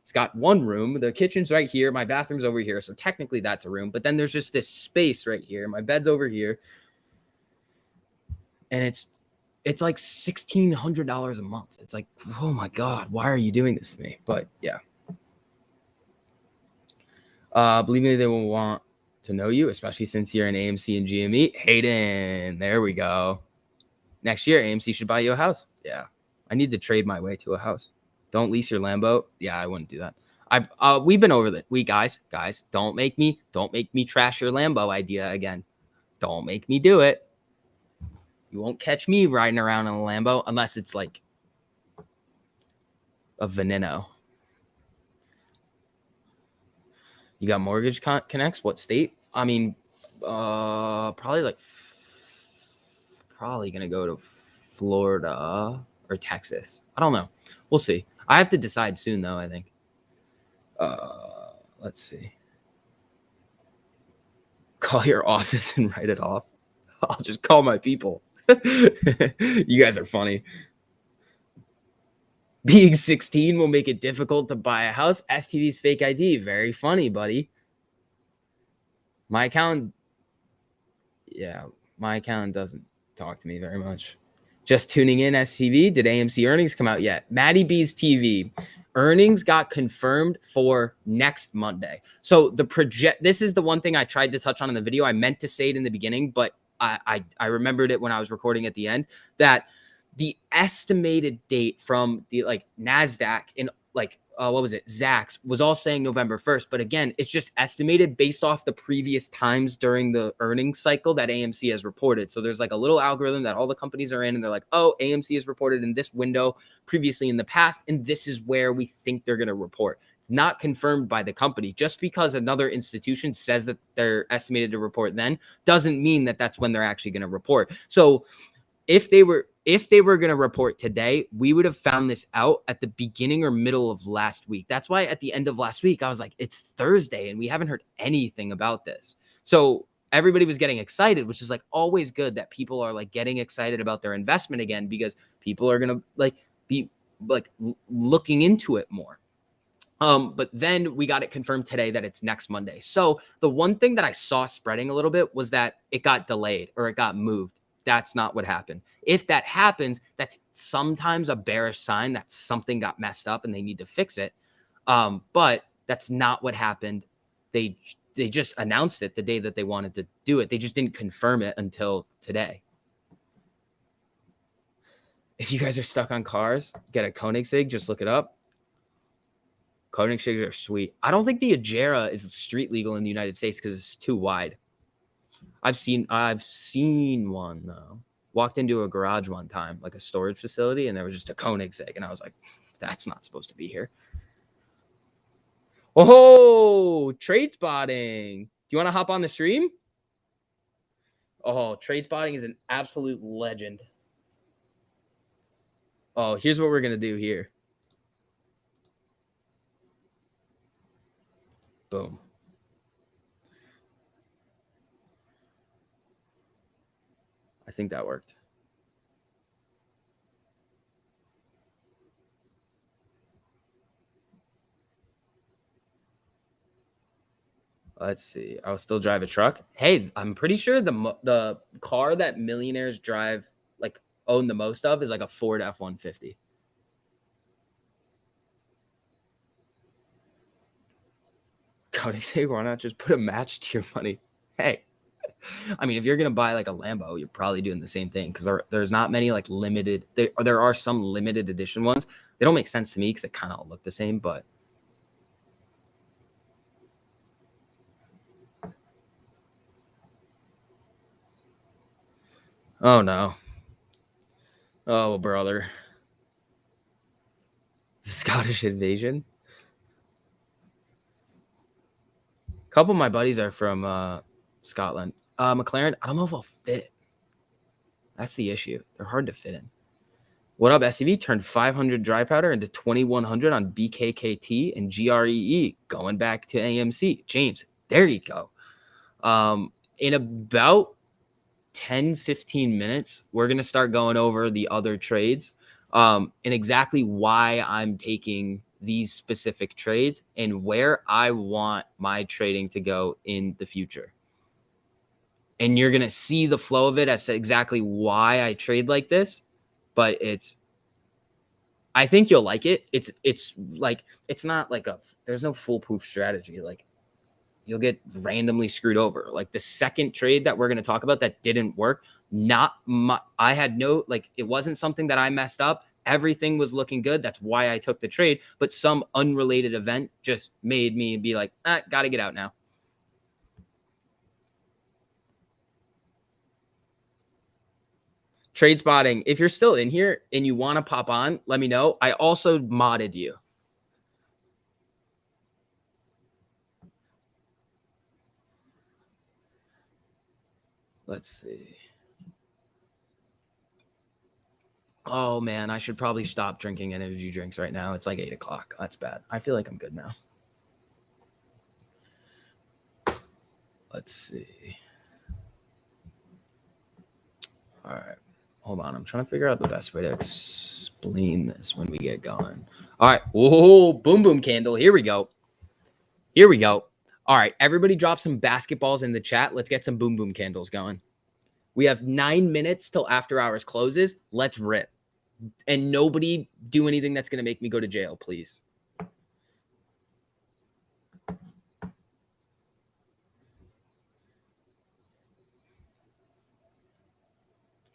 Speaker 1: It's got one room. The kitchen's right here. My bathroom's over here. So technically that's a room. But then there's just this space right here. My bed's over here. And it's like $1,600 a month. It's like, oh my God, why are you doing this to me? But yeah. Believe me, they will want to know you, especially since you're in AMC and GME. Hayden, there we go. Next year, AMC should buy you a house. Yeah. I need to trade my way to a house. Don't lease your Lambo. Yeah, I wouldn't do that. We've been over that. Guys, don't make me trash your Lambo idea again. Don't make me do it. You won't catch me riding around in a Lambo unless it's like a Veneno. You got mortgage connects? What state? I mean, probably gonna go to Florida or Texas. I don't know. We'll see. I have to decide soon though, I think. Let's see. Call your office and write it off. I'll just call my people. You guys are funny. Being 16 will make it difficult to buy a house. STD's fake ID. Very funny, buddy. My account doesn't talk to me very much. Just tuning in, STV. Did AMC earnings come out yet? Maddie B's TV. Earnings got confirmed for next Monday. So this is the one thing I tried to touch on in the video. I meant to say it in the beginning, but I remembered it when I was recording at the end, that the estimated date from the NASDAQ in what was it? Zacks was all saying November 1st. But again, it's just estimated based off the previous times during the earnings cycle that AMC has reported. So there's like a little algorithm that all the companies are in, and they're like, oh, AMC has reported in this window previously in the past, and this is where we think they're going to report. It's not confirmed by the company. Just because another institution says that they're estimated to report then doesn't mean that that's when they're actually going to report. So if they were going to report today, we would have found this out at the beginning or middle of last week. That's why at the end of last week, I was like, it's Thursday and we haven't heard anything about this. So everybody was getting excited, which is like always good that people are like getting excited about their investment again, because people are going to be looking into it more. But then we got it confirmed today that it's next Monday. So the one thing that I saw spreading a little bit was that it got delayed or it got moved. That's not what happened. If that happens, that's sometimes a bearish sign that something got messed up and they need to fix it. But that's not what happened. They just announced it the day that they wanted to do it. They just didn't confirm it until today. If you guys are stuck on cars, get a Koenigsegg, just look it up. Koenigsegg's are sweet. I don't think the Agera is street legal in the United States because it's too wide. I've seen one though. Walked into a garage one time, like a storage facility, and there was just a Koenigsegg, and I was like, that's not supposed to be here. Oh, trade spotting. Do you want to hop on the stream? Oh, trade spotting is an absolute legend. Oh, here's what we're going to do here. Boom. I think that worked. Let's see. I'll still drive a truck. Hey, I'm pretty sure the car that millionaires drive, own the most of, is like a Ford F-150. Koenigsegg, why not just put a match to your money? Hey, I mean, if you're gonna buy like a Lambo, you're probably doing the same thing, because there's not many like limited. There are some limited edition ones. They don't make sense to me because they kind of look the same, but. Oh no. Oh, brother. Scottish invasion. A couple of my buddies are from Scotland. McLaren, I don't know if I'll fit. That's the issue. They're hard to fit in. What up, SCV? Turned 500 dry powder into 2100 on BKKT and GREE, going back to AMC. James, there you go. In about 10, 15 minutes, we're going to start going over the other trades and exactly why I'm taking these specific trades and where I want my trading to go in the future. And you're going to see the flow of it as to exactly why I trade like this, but I think you'll like it. It's not like there's no foolproof strategy. Like, you'll get randomly screwed over. Like the second trade that we're going to talk about that didn't work, I had no, like, it wasn't something that I messed up. Everything was looking good. That's why I took the trade. But some unrelated event just made me be like, got to get out now. Trade spotting. If you're still in here and you want to pop on, let me know. I also modded you. Let's see. Oh, man, I should probably stop drinking energy drinks right now. It's like 8 o'clock. That's bad. I feel like I'm good now. Let's see. All right. Hold on. I'm trying to figure out the best way to explain this when we get going. All right. Whoa, boom, boom candle. Here we go. Here we go. All right. Everybody drop some basketballs in the chat. Let's get some boom, boom candles going. We have 9 minutes till after hours closes. Let's rip. And nobody do anything that's going to make me go to jail, please.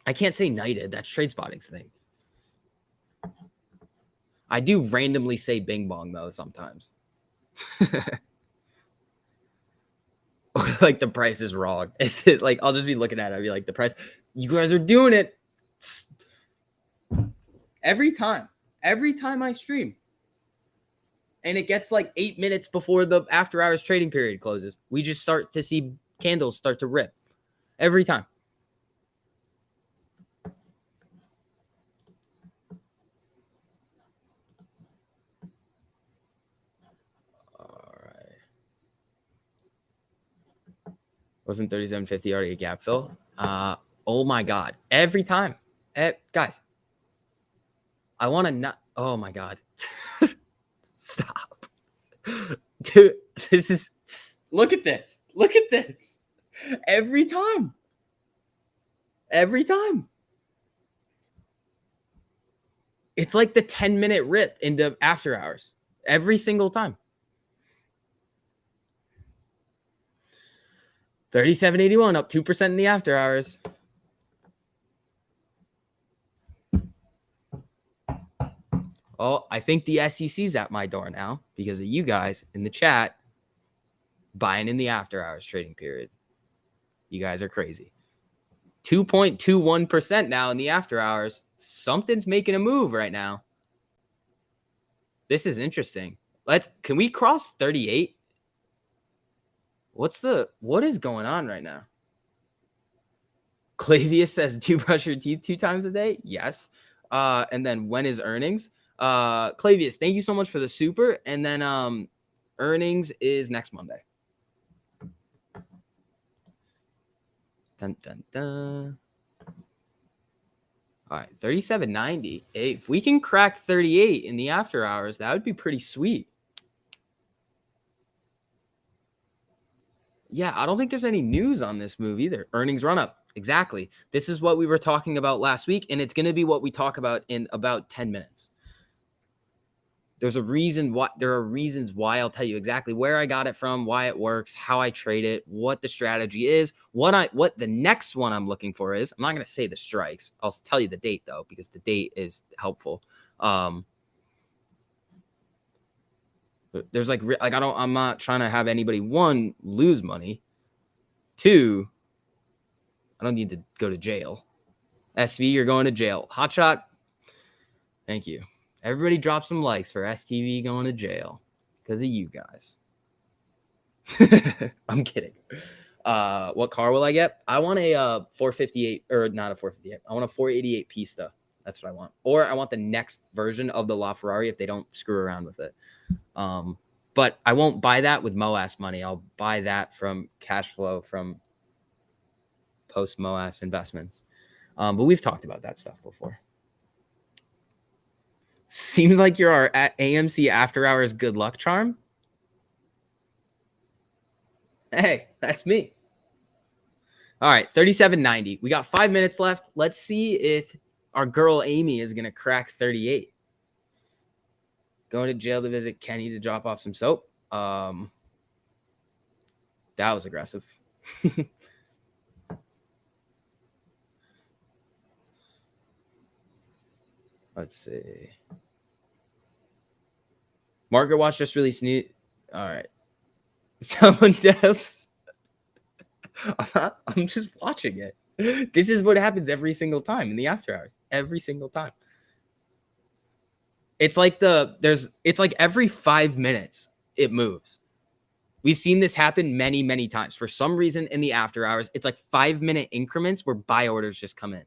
Speaker 1: I can't say knighted. That's trade spotting's thing. I do randomly say bing bong, though, sometimes. Like the price is wrong. Is it like I'll just be looking at it. I'll be like, the price, you guys are doing it. Every time I stream. And it gets like 8 minutes before the after hours trading period closes. We just start to see candles start to rip. Every time. All right. Wasn't 37.50 already a gap fill? Oh my God. Every time. Guys. I want to not. Oh my God. Stop. Dude, this is. Look at this. Look at this. Every time. Every time. It's like the 10-minute rip into after hours. Every single time. 37.81 up 2% in the after hours. Oh, I think the SEC's at my door now because of you guys in the chat buying in the after hours trading period. You guys are crazy. 2.21% now in the after hours. Something's making a move right now. This is interesting. Can we cross 38? What is going on right now? Clavius says, do you brush your teeth 2 times a day? Yes. And then when is earnings? Clavius, thank you so much for the super. And then earnings is next Monday. Dun, dun, dun. All right, 37.90. Hey, if we can crack 38 in the after hours, that would be pretty sweet. Yeah, I don't think there's any news on this move either. Earnings run up. Exactly. This is what we were talking about last week, and it's going to be what we talk about in about 10 minutes. There are reasons why I'll tell you exactly where I got it from, why it works, how I trade it, what the strategy is, what the next one I'm looking for is. I'm not going to say the strikes. I'll tell you the date though, because the date is helpful. There's I'm not trying to have anybody, 1, lose money. 2, I don't need to go to jail. SV, you're going to jail. Hotshot, thank you. Everybody drop some likes for STV going to jail because of you guys. I'm kidding. What car will I get? I want a 458, or not a 458. I want a 488 Pista. That's what I want. Or I want the next version of the LaFerrari if they don't screw around with it. But I won't buy that with MOAS money. I'll buy that from cash flow from post MOAS investments. But we've talked about that stuff before. Seems like you're our AMC after hours good luck charm. Hey, that's me. All right, 37.90. We got 5 minutes left. Let's see if our girl Amy is going to crack 38. Going to jail to visit Kenny to drop off some soap. That was aggressive. Let's see. Market Watch just released new. All right. Someone else. I'm just watching it. This is what happens every single time in the after hours. Every single time. It's like it's like every 5 minutes it moves. We've seen this happen many, many times. For some reason in the after hours, it's like 5-minute increments where buy orders just come in.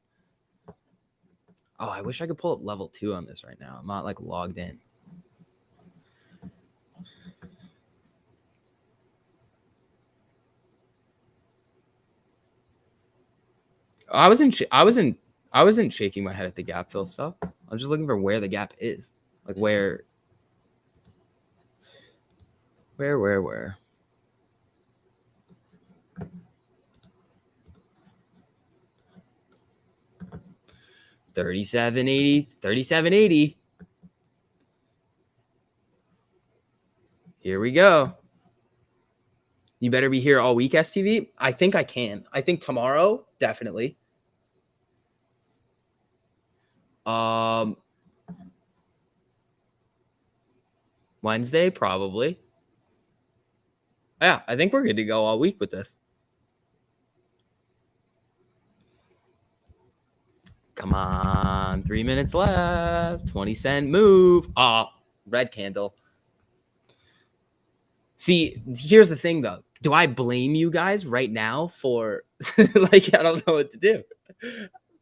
Speaker 1: Oh, I wish I could pull up level 2 on this right now. I'm not like logged in. I wasn't shaking my head at the gap fill stuff. I'm just looking for where the gap is. Like where. 37.80. Here we go. You better be here all week, STV. I think I can. I think tomorrow, definitely. Wednesday, probably. Yeah, I think we're good to go all week with this. Come on, 3 minutes left. 20-cent move. Red candle. See, here's the thing, though. Do I blame you guys right now for, like, I don't know what to do.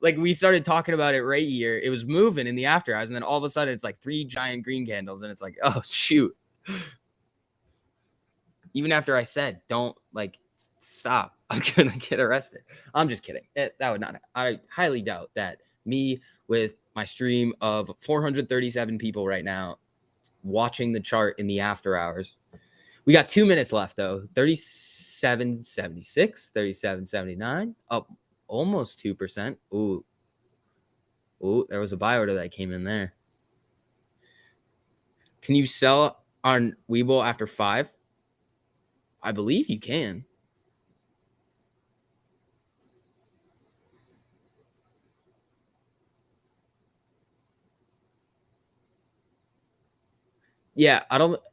Speaker 1: Like, we started talking about it right here. It was moving in the after hours, and then all of a sudden, it's like 3 giant green candles, and it's like, oh, shoot. Even after I said, don't, like, stop. I'm going to get arrested. I'm just kidding. That would not. I highly doubt that me with my stream of 437 people right now watching the chart in the after hours. We got 2 minutes left, though. 37.76, 37.79, up almost 2%. Ooh, there was a buy order that came in there. Can you sell on Webull after 5? I believe you can. Yeah,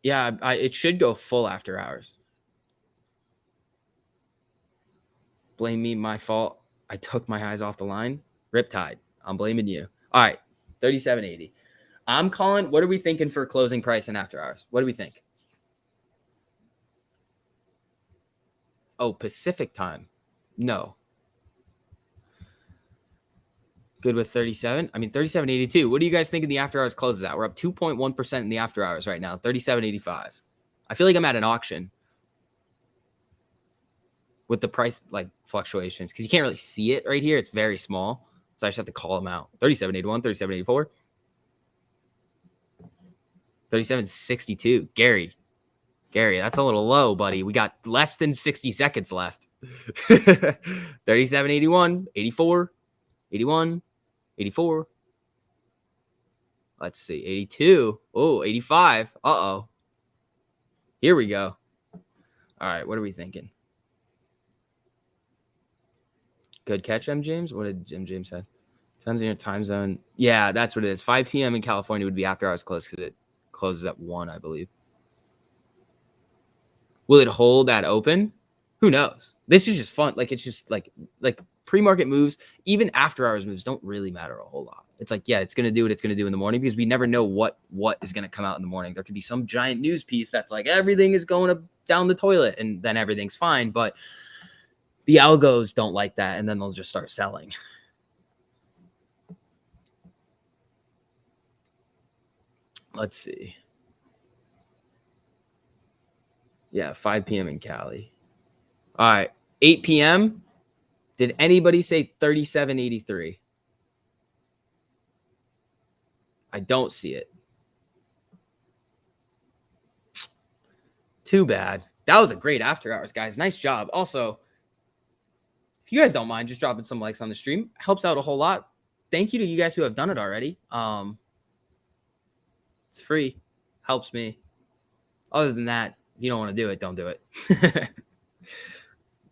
Speaker 1: it should go full after hours. Blame me, my fault. I took my eyes off the line. Riptide. I'm blaming you. All right, 37.80. I'm calling. What are we thinking for closing price in after hours? What do we think? Oh, Pacific time. No. Good with 37. I mean, 37.82. What do you guys think in the after hours closes at? We're up 2.1% in the after hours right now. 37.85. I feel like I'm at an auction with the price like fluctuations because you can't really see it right here. It's very small. So I just have to call them out. 37.81, 37.84. 37.62. Gary, that's a little low, buddy. We got less than 60 seconds left. 37.81, 84, 81, 84. Let's see. 82. Oh, 85. Uh-oh. Here we go. All right, what are we thinking? Good catch, M. James. What did M. James say? Depends on your time zone. Yeah, that's what it is. 5 p.m. in California would be after hours close because it closes at 1, I believe. Will it hold at open? Who knows? This is just fun. Like, it's just like pre-market moves, even after hours moves, don't really matter a whole lot. It's like, yeah, it's going to do what it's going to do in the morning because we never know what is going to come out in the morning. There could be some giant news piece that's like everything is going down the toilet and then everything's fine. But the algos don't like that, and then they'll just start selling. Let's see. Yeah, 5 p.m. in Cali. All right, 8 p.m. Did anybody say 37.83? I don't see it. Too bad. That was a great after hours, guys. Nice job. Also, if you guys don't mind just dropping some likes on the stream, helps out a whole lot. Thank you to you guys who have done it already. It's free. Helps me. Other than that, if you don't want to do it, don't do it.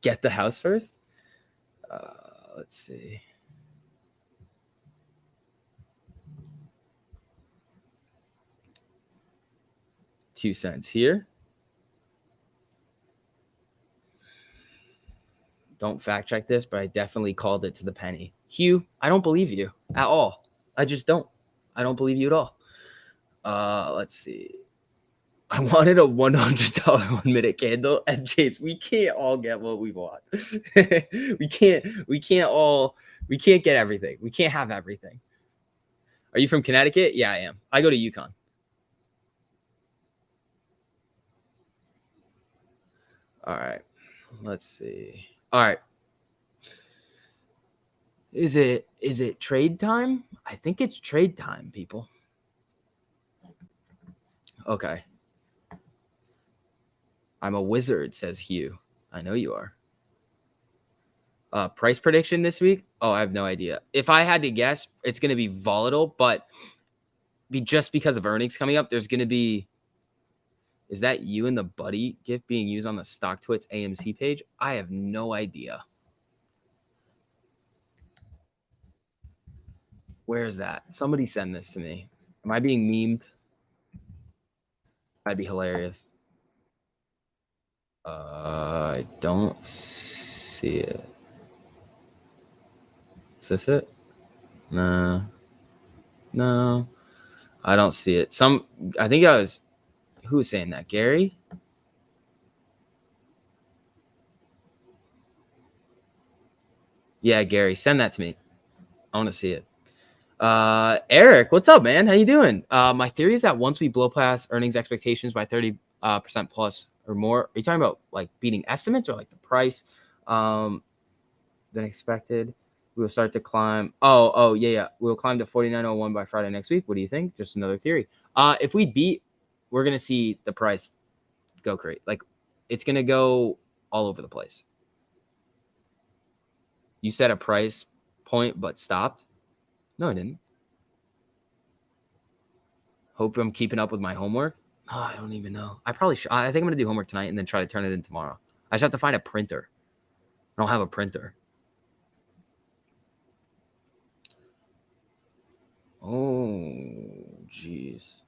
Speaker 1: Get the house first. Let's see. $0.02 here. Don't fact check this, but I definitely called it to the penny. Hugh, I don't believe you at all. I just don't. I don't believe you at all. Let's see. I wanted a $100 1 minute candle, and James, we can't all get what we want. we can't get everything. We can't have everything. Are you from Connecticut? Yeah, I am. I go to UConn. All right. Let's see. All right. Is it trade time? I think it's trade time, people. Okay. I'm a wizard, says Hugh. I know you are. Price prediction this week? Oh, I have no idea. If I had to guess, it's going to be volatile, but just because of earnings coming up, there's going to be. Is that you and the buddy gift being used on the StockTwits AMC page? I have no idea. Where is that? Somebody send this to me. Am I being memed? That'd be hilarious. I don't see it. Is this it? No. I don't see it. I think who was saying that? Gary? Yeah, Gary, send that to me. I want to see it. Eric, what's up, man? How you doing? My theory is that once we blow past earnings expectations by 30% plus or more, are you talking about like beating estimates or like the price than expected? We will start to climb. Oh, yeah. We'll climb to 49.01 by Friday next week. What do you think? Just another theory. If we beat, we're gonna see the price go crazy. Like it's gonna go all over the place. You set a price point but stopped. No, I didn't. Hope I'm keeping up with my homework. Oh, I don't even know. I probably should. I think I'm going to do homework tonight and then try to turn it in tomorrow. I just have to find a printer. I don't have a printer. Oh, geez.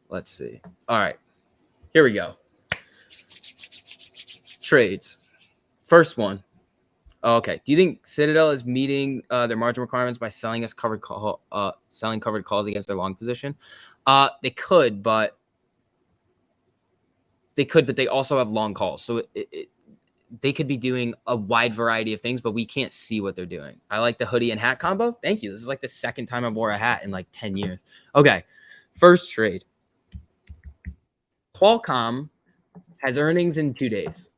Speaker 1: Let's see. All right. Here we go. Trades. First one. Oh, okay. Do you think Citadel is meeting their margin requirements by selling covered calls against their long position? They could, but they also have long calls. So they could be doing a wide variety of things, but we can't see what they're doing. I like the hoodie and hat combo. Thank you. This is like the second time I wore a hat in like 10 years. Okay. First trade. Qualcomm has earnings in 2 days.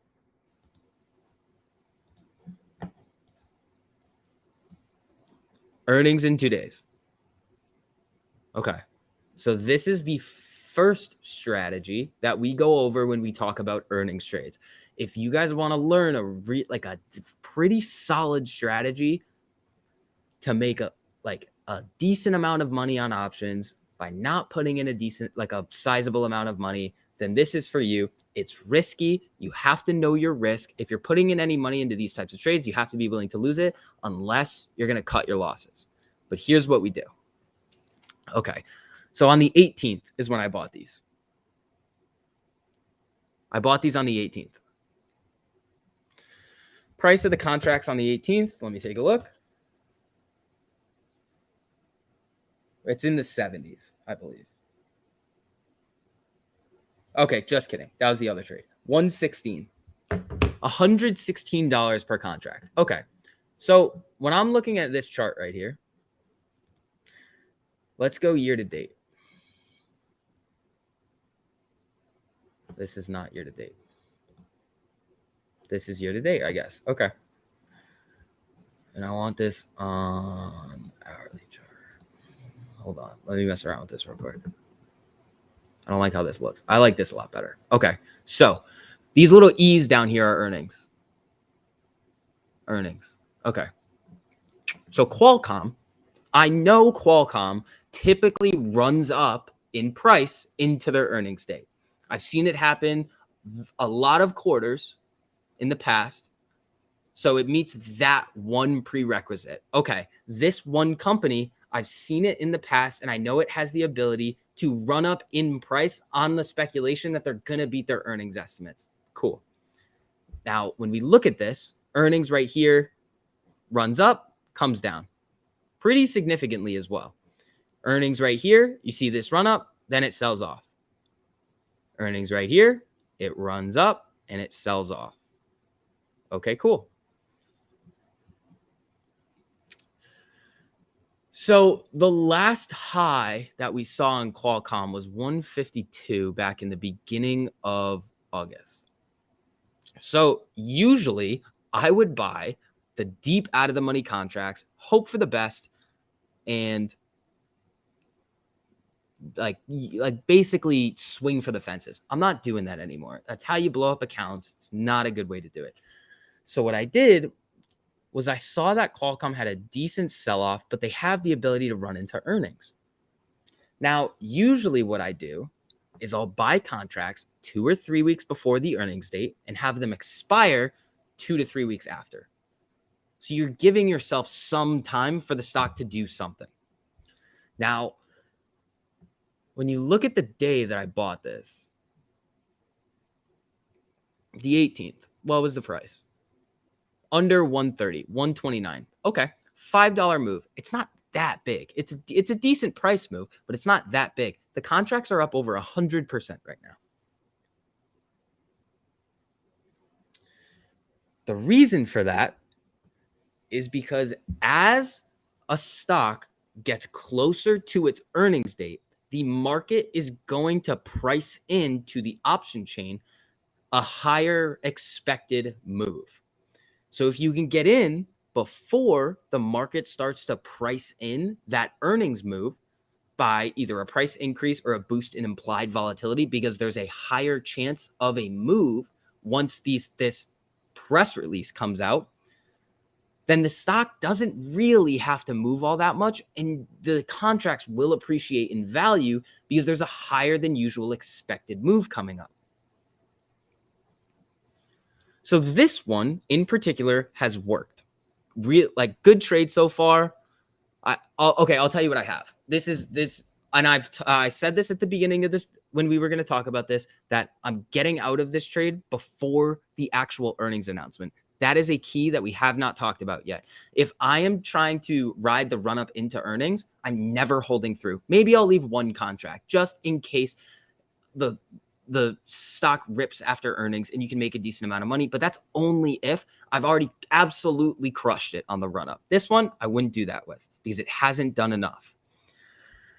Speaker 1: Earnings in 2 days. Okay. So this is the first strategy that we go over when we talk about earnings trades. If you guys want to learn a pretty solid strategy to make a decent amount of money on options by not putting in a sizable amount of money, then this is for you. It's risky. You have to know your risk. If you're putting in any money into these types of trades, you have to be willing to lose it unless you're going to cut your losses. But here's what we do. Okay. So on the 18th is when I bought these. I bought these on the 18th. price of the contracts on the 18th, let me take a look. It's in the 70s, I believe. Okay, just kidding. That was the other trade. 116. $116 per contract. Okay. So when I'm looking at this chart right here, let's go year to date. This is not year to date. This is year to date, I guess. Okay. And I want this on hourly chart. Hold on. Let me mess around with this real quick. I don't like how this looks. I like this a lot better. Okay. So these little E's down here are earnings. Earnings. Okay. So Qualcomm, I know Qualcomm typically runs up in price into their earnings day. I've seen it happen a lot of quarters in the past. So it meets that one prerequisite. Okay, this one company, I've seen it in the past, and I know it has the ability to run up in price on the speculation that they're going to beat their earnings estimates. Cool. Now, when we look at this, earnings right here runs up, comes down pretty significantly as well. Earnings right here, you see this run up, then it sells off. Earnings right here, it runs up and it sells off. Okay, cool. So the last high that we saw in Qualcomm was 152 back in the beginning of August. So usually I would buy the deep out of the money contracts, hope for the best, and like basically swing for the fences. I'm not doing that anymore. That's how you blow up accounts. It's not a good way to do it. So what I did was I saw that Qualcomm had a decent sell-off, but they have the ability to run into earnings. Now, usually what I do is I'll buy contracts 2 or 3 weeks before the earnings date and have them expire 2 to 3 weeks after. So you're giving yourself some time for the stock to do something. Now, when you look at the day that I bought this, the 18th, what was the price? Under 130, 129. Okay, $5 move. It's not that big. It's a decent price move, but it's not that big. The contracts are up over 100% right now. The reason for that is because as a stock gets closer to its earnings date, the market is going to price into the option chain a higher expected move. So if you can get in before the market starts to price in that earnings move by either a price increase or a boost in implied volatility, because there's a higher chance of a move once this press release comes out, then the stock doesn't really have to move all that much, and the contracts will appreciate in value because there's a higher than usual expected move coming up. So this one in particular has worked. Good trade so far. I'll tell you what I have. This, and I said this at the beginning of this when we were going to talk about this, that I'm getting out of this trade before the actual earnings announcement. That is a key that we have not talked about yet. If I am trying to ride the run up into earnings, I'm never holding through. Maybe I'll leave one contract just in case the stock rips after earnings and you can make a decent amount of money, but that's only if I've already absolutely crushed it on the run up. This one, I wouldn't do that with because it hasn't done enough.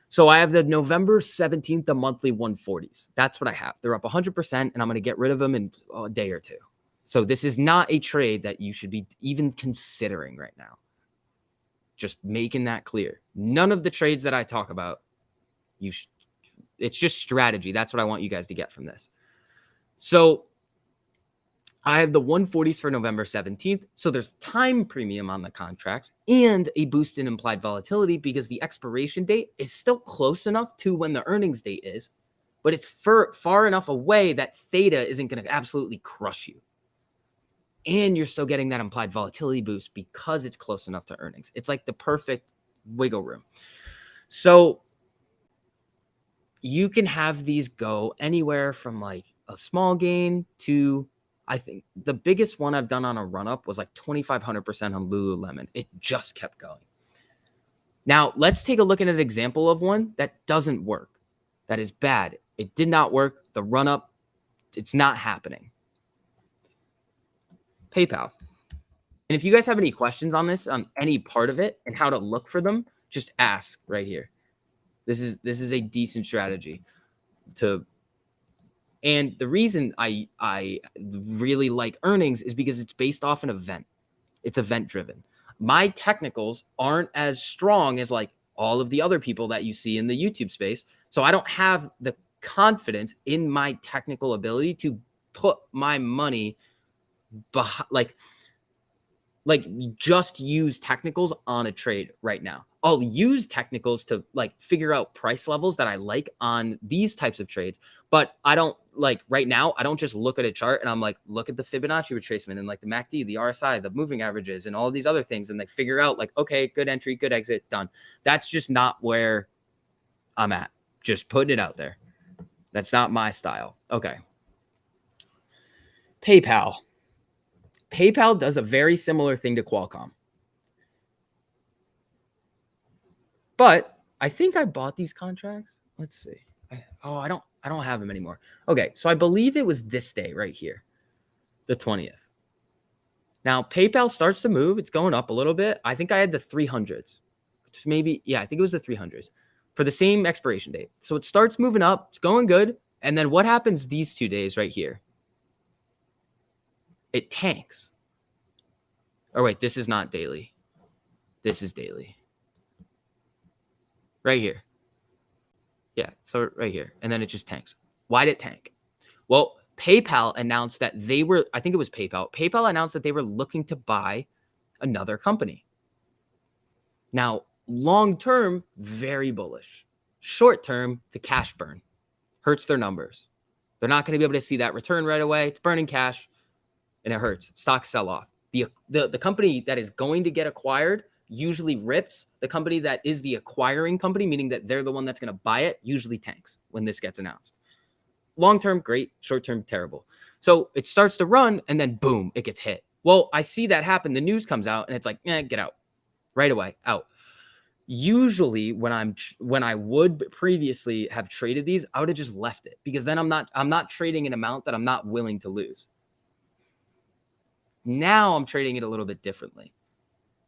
Speaker 1: So I have the November 17th, the monthly 140s. That's what I have. They're up 100% and I'm going to get rid of them in a day or two. So this is not a trade that you should be even considering right now. Just making that clear. None of the trades that I talk about, it's just strategy. That's what I want you guys to get from this. So I have the 140s for November 17th. So there's time premium on the contracts and a boost in implied volatility because the expiration date is still close enough to when the earnings date is, but it's far enough away that theta isn't going to absolutely crush you. And you're still getting that implied volatility boost because it's close enough to earnings. It's like the perfect wiggle room. So you can have these go anywhere from like a small gain to I think the biggest one I've done on a run up was like 2,500% on Lululemon. It just kept going. Now, let's take a look at an example of one that doesn't work, that is bad. It did not work. The run up, it's not happening. PayPal. And if you guys have any questions on this, on any part of it and how to look for them, just ask right here. This is a decent strategy to. And the reason I really like earnings is because it's based off an event. It's event driven. My technicals aren't as strong as like all of the other people that you see in the YouTube space. So I don't have the confidence in my technical ability to put my money behind, like just use technicals on a trade right now. I'll use technicals to like figure out price levels that I like on these types of trades, but I don't like right now. I don't just look at a chart and I'm like, look at the Fibonacci retracement and like the MACD, the RSI, the moving averages, and all these other things, and like figure out like, okay, good entry, good exit, done. That's just not where I'm at. Just putting it out there. That's not my style. Okay. PayPal. PayPal does a very similar thing to Qualcomm. But I think I bought these contracts. Let's see. I don't have them anymore. Okay, so I believe it was this day right here, the 20th. Now, PayPal starts to move. It's going up a little bit. I think I had the 300s. Maybe, yeah, I think it was the 300s for the same expiration date. So it starts moving up. It's going good. And then what happens these 2 days right here? It tanks. Oh, wait, this is not daily. This is daily. Right here. Yeah, so right here. And then it just tanks. Why'd it tank? Well, PayPal announced that they were, I think it was PayPal. PayPal announced that they were looking to buy another company. Now, long term, very bullish. Short term, it's a cash burn. Hurts their numbers. They're not going to be able to see that return right away. It's burning cash and it hurts. Stocks sell off. The company that is going to get acquired usually rips. The company that is the acquiring company, meaning that they're the one that's going to buy it, usually tanks when this gets announced. Long-term, great. Short-term, terrible. So it starts to run and then boom, it gets hit. Well, I see that happen. The news comes out and it's like, get out right away, out. Usually when I would previously have traded these, I would have just left it because then I'm not trading an amount that I'm not willing to lose. Now I'm trading it a little bit differently.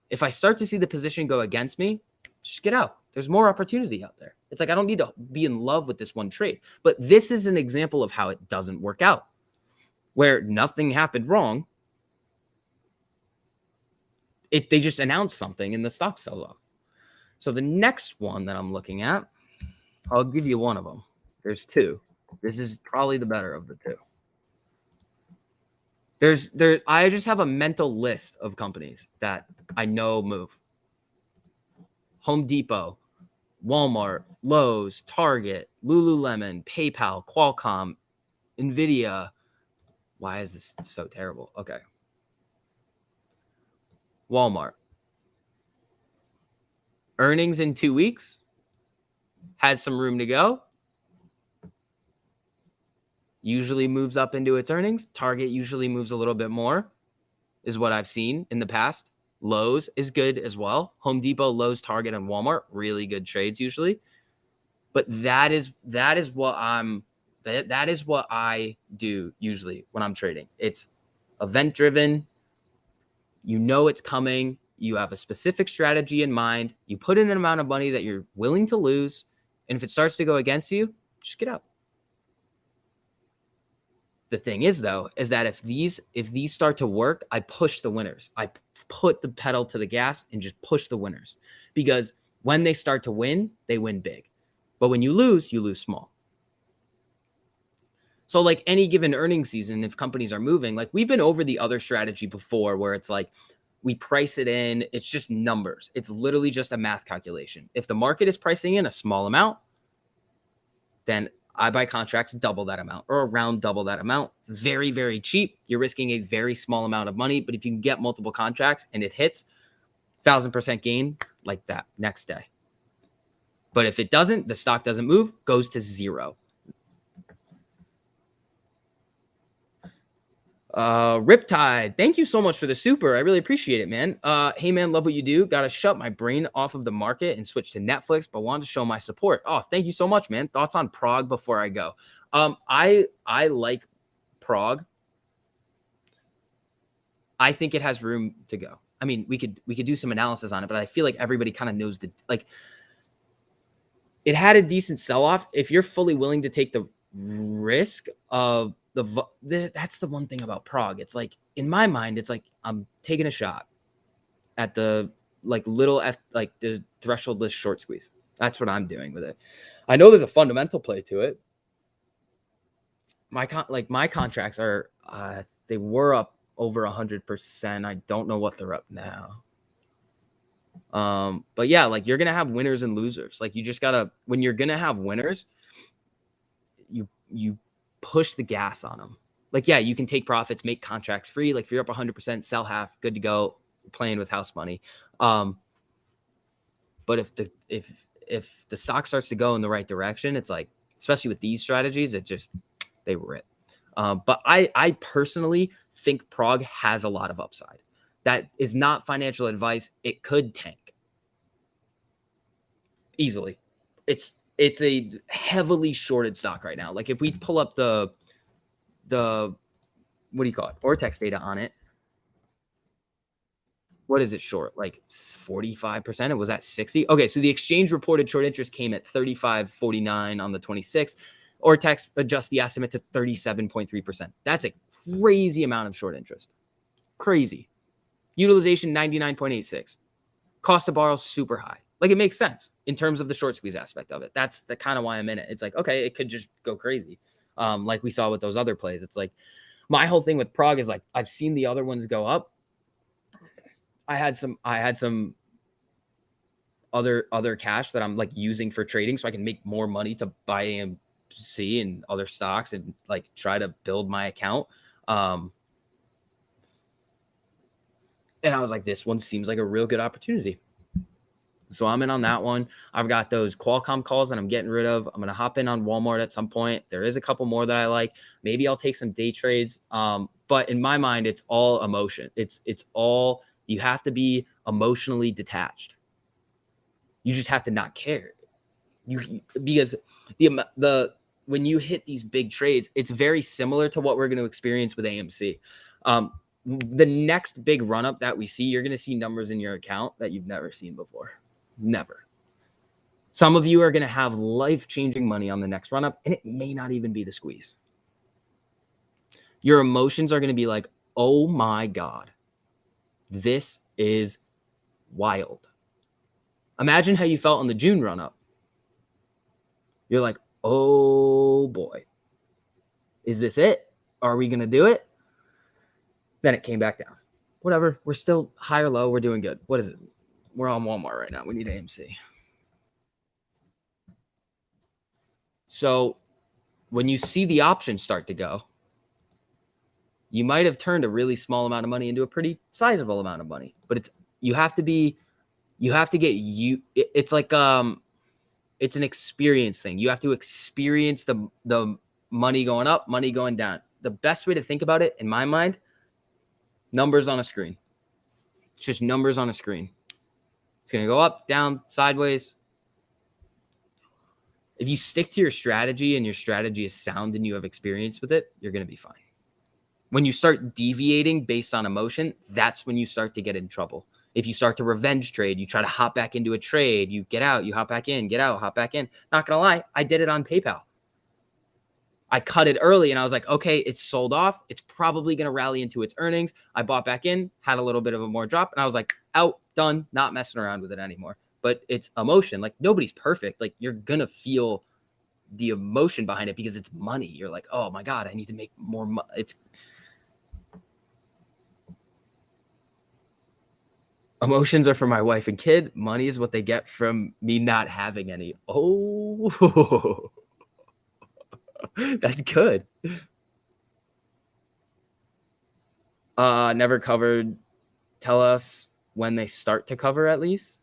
Speaker 1: If I start to see the position go against me, just get out. There's more opportunity out there. It's like I don't need to be in love with this one trade. But this is an example of how it doesn't work out, where nothing happened wrong. They just announced something and the stock sells off. So the next one that I'm looking at, I'll give you one of them. There's two. This is probably the better of the two. I just have a mental list of companies that I know move. Home Depot, Walmart, Lowe's, Target, Lululemon, PayPal, Qualcomm, Nvidia. Why is this so terrible? Okay. Walmart. Earnings in 2 weeks. Has some room to go. Usually moves up into its earnings. Target usually moves a little bit more, is what I've seen in the past. Lowe's is good as well. Home Depot, Lowe's, Target, and Walmart, really good trades usually. But that is what I do usually when I'm trading. It's event driven. You know it's coming. You have a specific strategy in mind. You put in an amount of money that you're willing to lose. And if it starts to go against you, just get out. The thing is, though, is that if these start to work, I push the winners. I put the pedal to the gas and just push the winners. Because when they start to win, they win big. But when you lose small. So like any given earnings season, if companies are moving, like we've been over the other strategy before where it's like we price it in. It's just numbers. It's literally just a math calculation. If the market is pricing in a small amount, then I buy contracts double that amount or around double that amount. It's very, very cheap. You're risking a very small amount of money. But if you can get multiple contracts and it hits 1,000% gain like that next day. But if it doesn't, the stock doesn't move, goes to zero. Riptide, thank you so much for the super. I really appreciate it, man. Hey man, love what you do. Gotta shut my brain off of the market and switch to Netflix, but wanted to show my support. Oh, thank you so much, man. Thoughts on Prague before I go? I like Prague. I think it has room to go. I mean, we could do some analysis on it, but I feel like everybody kind of knows it had a decent sell-off. If you're fully willing to take the risk of that's the one thing about Prague. It's like, in my mind, it's like I'm taking a shot at the the thresholdless short squeeze. That's what I'm doing with it. I know there's a fundamental play to it. My contracts are they were up over 100%. I don't know what they're up now. But yeah, like, you're gonna have winners and losers. Like, you just gotta, when you're gonna have winners, you push the gas on them. Like, yeah, you can take profits, make contracts free. Like, if you're up 100%, sell half, good to go, playing with house money. But if the stock starts to go in the right direction, it's like, especially with these strategies, they rip. But I personally think Prague has a lot of upside. That is not financial advice. It could tank easily. It's a heavily shorted stock right now. Like, if we pull up the what do you call it, Ortex data on it, what is it short? Like 45%? It was at 60. Okay, so the exchange reported short interest came at 35.49 on the 26th. Ortex adjusts the estimate to 37.3%. That's a crazy amount of short interest. Crazy. Utilization 99.86. Cost to borrow super high. Like, it makes sense in terms of the short squeeze aspect of it. That's the kind of why I'm in it. It's like, okay, it could just go crazy. Like we saw with those other plays. It's like, my whole thing with Prague is like, I've seen the other ones go up. I had some other cash that I'm like using for trading so I can make more money to buy AMC and other stocks and like try to build my account. And I was like, this one seems like a real good opportunity. So I'm in on that one. I've got those Qualcomm calls that I'm getting rid of. I'm going to hop in on Walmart at some point. There is a couple more that I like. Maybe I'll take some day trades. But in my mind, it's all emotion. It's all, you have to be emotionally detached. You just have to not care. Because when you hit these big trades, it's very similar to what we're going to experience with AMC. The next big run up that we see, you're going to see numbers in your account that you've never seen before. Never. Some of you are going to have life-changing money on the next run up, and it may not even be the squeeze. Your emotions are going to be like, oh my God, this is wild. Imagine how you felt on the June run up. You're like, oh boy, is this it? Are we going to do it? Then it came back down. Whatever. We're still high or low. We're doing good. What is it? We're on Walmart right now. We need AMC. So when you see the options start to go, you might have turned a really small amount of money into a pretty sizable amount of money. But it's like it's an experience thing. You have to experience the money going up, money going down. The best way to think about it, in my mind, numbers on a screen. It's just numbers on a screen. It's going to go up, down, sideways. If you stick to your strategy and your strategy is sound and you have experience with it, you're going to be fine. When you start deviating based on emotion, that's when you start to get in trouble. If you start to revenge trade, you try to hop back into a trade, you get out, you hop back in, get out, hop back in. Not going to lie, I did it on PayPal. I cut it early and I was like, okay, it's sold off. It's probably going to rally into its earnings. I bought back in, had a little bit of a more drop, and I was like, out, done, not messing around with it anymore. But it's emotion. Like, nobody's perfect. Like, you're going to feel the emotion behind it because it's money. You're like, oh my God, I need to make more money. Emotions are for my wife and kid. Money is what they get from me not having any. Oh, that's good. Never covered. Tell us when they start to cover, at least.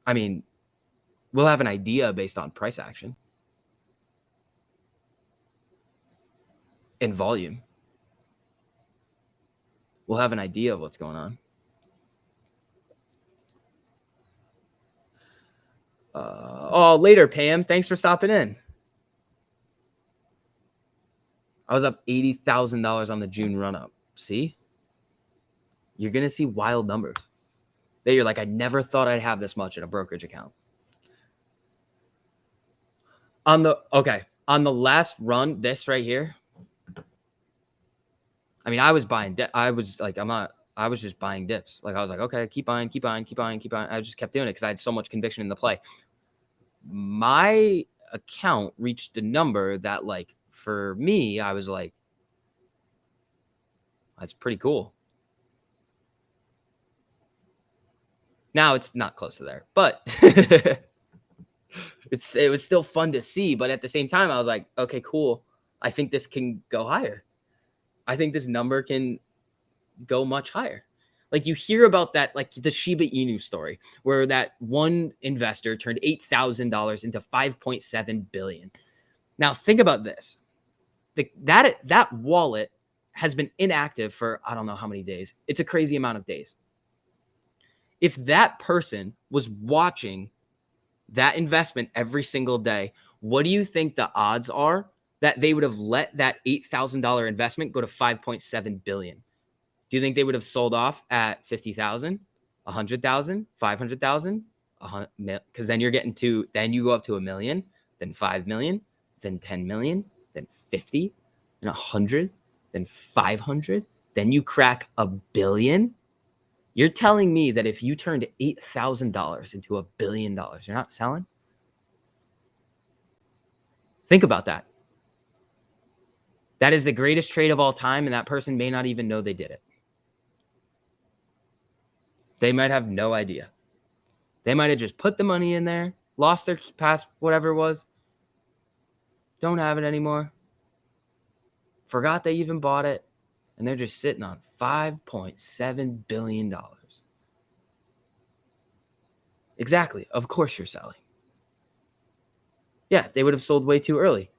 Speaker 1: I mean, we'll have an idea based on price action and volume. we'll have an idea of what's going on. Later, Pam. Thanks for stopping in. I was up $80,000 on the June run-up. See? You're going to see wild numbers. That you're like, I never thought I'd have this much in a brokerage account. On the last run, this right here, I mean, I was buying. I was just buying dips. Like I was like, okay, keep buying. I just kept doing it because I had so much conviction in the play. My account reached a number that, like, for me, I was like, that's pretty cool. Now it's not close to there, but it was still fun to see. But at the same time, I was like, okay, cool. I think this can go higher. I think this number can go much higher. Like you hear about that, like the Shiba Inu story, where that one investor turned $8,000 into $5.7 billion. Now think about this: that wallet has been inactive for I don't know how many days. It's a crazy amount of days. If that person was watching that investment every single day, what do you think the odds are that they would have let that $8,000 investment go to $5.7 billion? Do you think they would have sold off at 50,000, 100,000, 500,000? Because then you go up to $1 million, then 5 million, then 10 million, then 50, then 100, then 500, then you crack $1 billion. You're telling me that if you turned $8,000 into $1 billion, you're not selling? Think about that. That is the greatest trade of all time, and that person may not even know they did it. They might have no idea. They might have just put the money in there, lost their past whatever it was, don't have it anymore, forgot they even bought it, and they're just sitting on $5.7 billion. Exactly. Of course you're selling. Yeah, they would have sold way too early.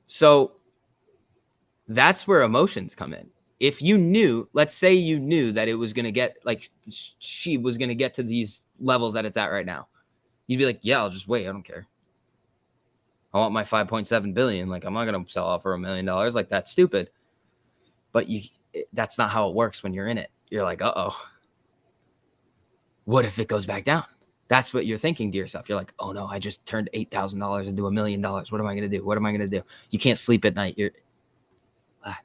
Speaker 1: So that's where emotions come in. If you knew, let's say you knew that it was going to get, like, she was going to get to these levels that it's at right now, you'd be like, yeah, I'll just wait. I don't care. I want my 5.7 billion. Like, I'm not going to sell off for $1 million. Like, that's stupid. But that's not how it works when you're in it. You're like, uh-oh. What if it goes back down? That's what you're thinking to yourself. You're like, oh no, I just turned $8,000 into $1 million. What am I going to do? What am I going to do? You can't sleep at night. You're relax.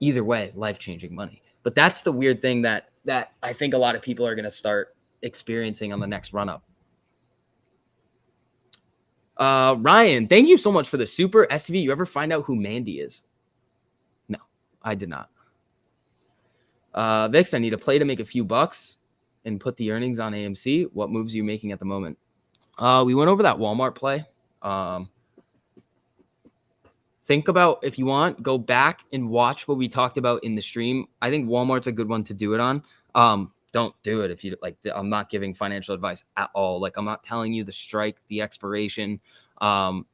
Speaker 1: Either way, life-changing money. But that's the weird thing that I think a lot of people are going to start experiencing on the next run-up. Ryan, thank you so much for the super SV. You ever find out who Mandy is? No, I did not. Vix, I need a play to make a few bucks and put the earnings on AMC. What moves are you making at the moment? We went over that Walmart play. Think about, if you want, go back and watch what we talked about in the stream. I think Walmart's a good one to do it on. Don't do it if you like. I'm not giving financial advice at all. Like, I'm not telling you the strike, the expiration, none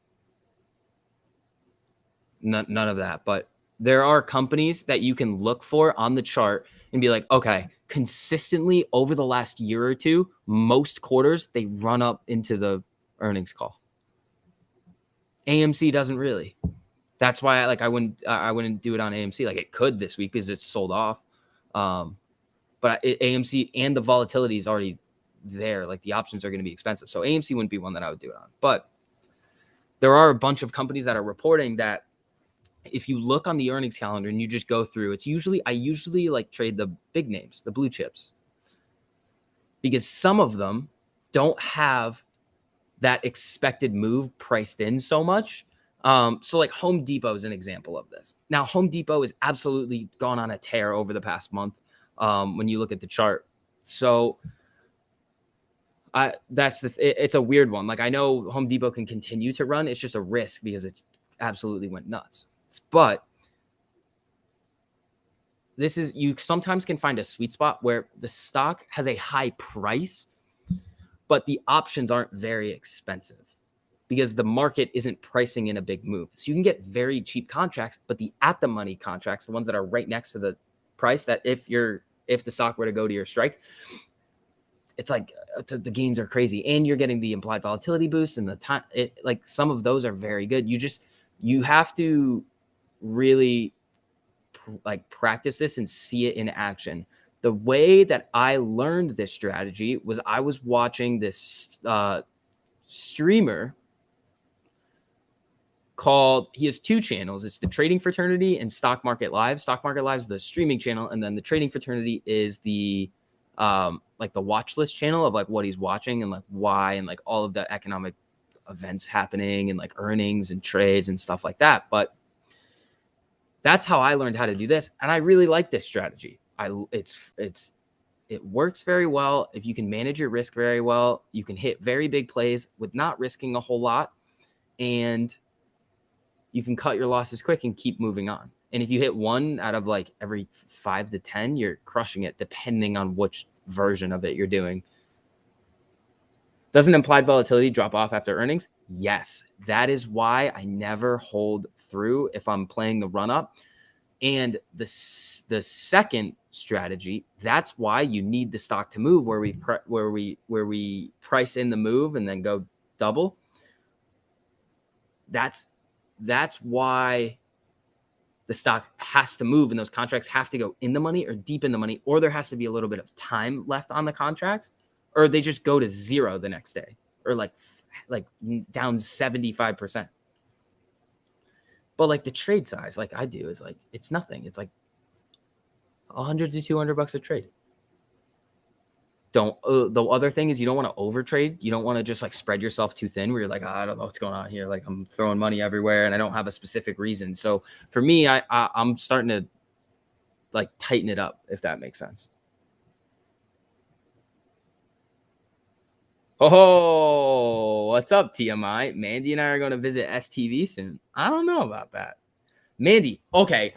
Speaker 1: of that. But there are companies that you can look for on the chart and be like, okay, consistently over the last year or two, most quarters, they run up into the earnings call. AMC doesn't really. That's why I wouldn't do it on AMC. Like, it could this week because it's sold off. But AMC and the volatility is already there. Like, the options are going to be expensive. So AMC wouldn't be one that I would do it on. But there are a bunch of companies that are reporting that if you look on the earnings calendar and you just go through, I usually like trade the big names, the blue chips, because some of them don't have that expected move priced in so much. So like Home Depot is an example of this. Now, Home Depot has absolutely gone on a tear over the past month when you look at the chart. So it's a weird one. Like, I know Home Depot can continue to run. It's just a risk because it's absolutely went nuts. But you sometimes can find a sweet spot where the stock has a high price, but the options aren't very expensive. because the market isn't pricing in a big move. So you can get very cheap contracts, but the at the money contracts, the ones that are right next to the price, that if the stock were to go to your strike, it's like the gains are crazy, and you're getting the implied volatility boost, and the time, like some of those are very good. You have to really practice this and see it in action. The way that I learned this strategy was I was watching this streamer called, he has two channels. It's the Trading Fraternity and Stock Market Live. Stock Market Live is the streaming channel, and then the Trading Fraternity is the like the watch list channel of like what he's watching and like why, and like all of the economic events happening and like earnings and trades and stuff like that. But that's how I learned how to do this, and I really like this strategy. It works very well. If you can manage your risk very well, you can hit very big plays with not risking a whole lot, and you can cut your losses quick and keep moving on. And if you hit one out of like every 5 to 10, you're crushing it, depending on which version of it you're doing. Doesn't implied volatility drop off after earnings? Yes. That is why I never hold through if I'm playing the run up. And the second strategy, that's why you need the stock to move, where we price in the move and then go double. That's why the stock has to move, and those contracts have to go in the money or deep in the money, or there has to be a little bit of time left on the contracts, or they just go to zero the next day, or like down 75%. But like the trade size, like I do, is like, it's nothing. It's like $100 to $200 a trade. The other thing is, you don't want to overtrade. You don't want to just like spread yourself too thin where you're like, I don't know what's going on here. Like I'm throwing money everywhere and I don't have a specific reason. So for me, I'm starting to like tighten it up, if that makes sense. Oh, what's up, TMI? Mandy and I are going to visit STV soon. I don't know about that. Mandy, okay,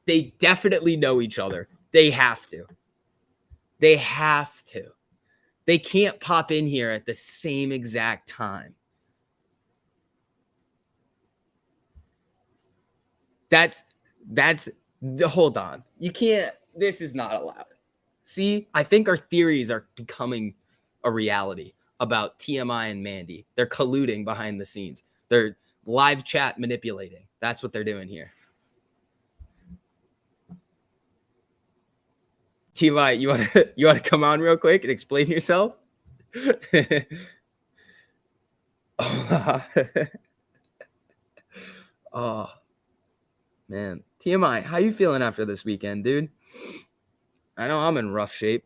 Speaker 1: they definitely know each other. They have to. They can't pop in here at the same exact time. Hold on. You can't, this is not allowed. See, I think our theories are becoming a reality about TMI and Mandy. They're colluding behind the scenes. They're live chat manipulating. That's what they're doing here. TMI, you want to come on real quick and explain yourself? Oh, man. TMI, how you feeling after this weekend, dude? I know I'm in rough shape.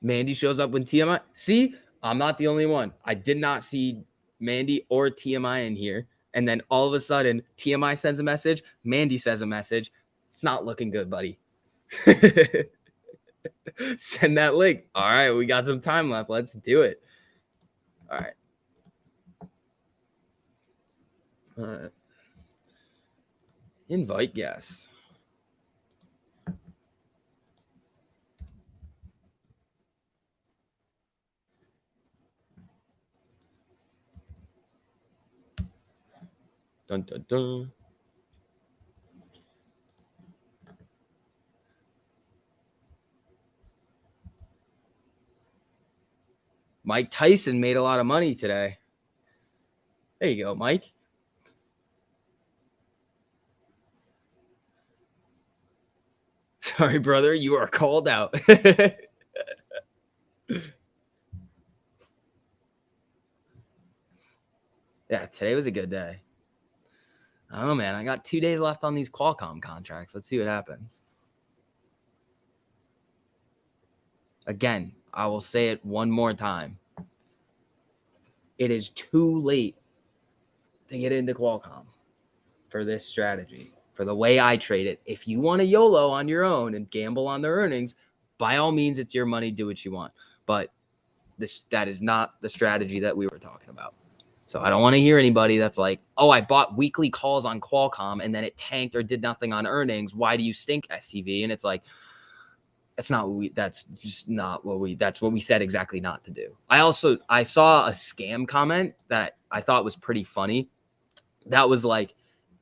Speaker 1: Mandy shows up when TMI. See, I'm not the only one. I did not see Mandy or TMI in here. And then all of a sudden, TMI sends a message. Mandy says a message. It's not looking good, buddy. Send that link. All right, we got some time left. Let's do it. All right. Invite guests. Dun, dun, dun. Mike Tyson made a lot of money today. There you go, Mike. Sorry, brother, you are called out. Yeah, today was a good day. Oh, man, I got 2 days left on these Qualcomm contracts. Let's see what happens. Again, I will say it one more time. It is too late to get into Qualcomm for this strategy, for the way I trade it. If you want to YOLO on your own and gamble on their earnings, by all means, it's your money. Do what you want. But that is not the strategy that we were talking about. So I don't want to hear anybody that's like, oh, I bought weekly calls on Qualcomm and then it tanked or did nothing on earnings. Why do you stink, STV? And it's like, That's just not what we. That's what we said exactly not to do. I saw a scam comment that I thought was pretty funny. That was like,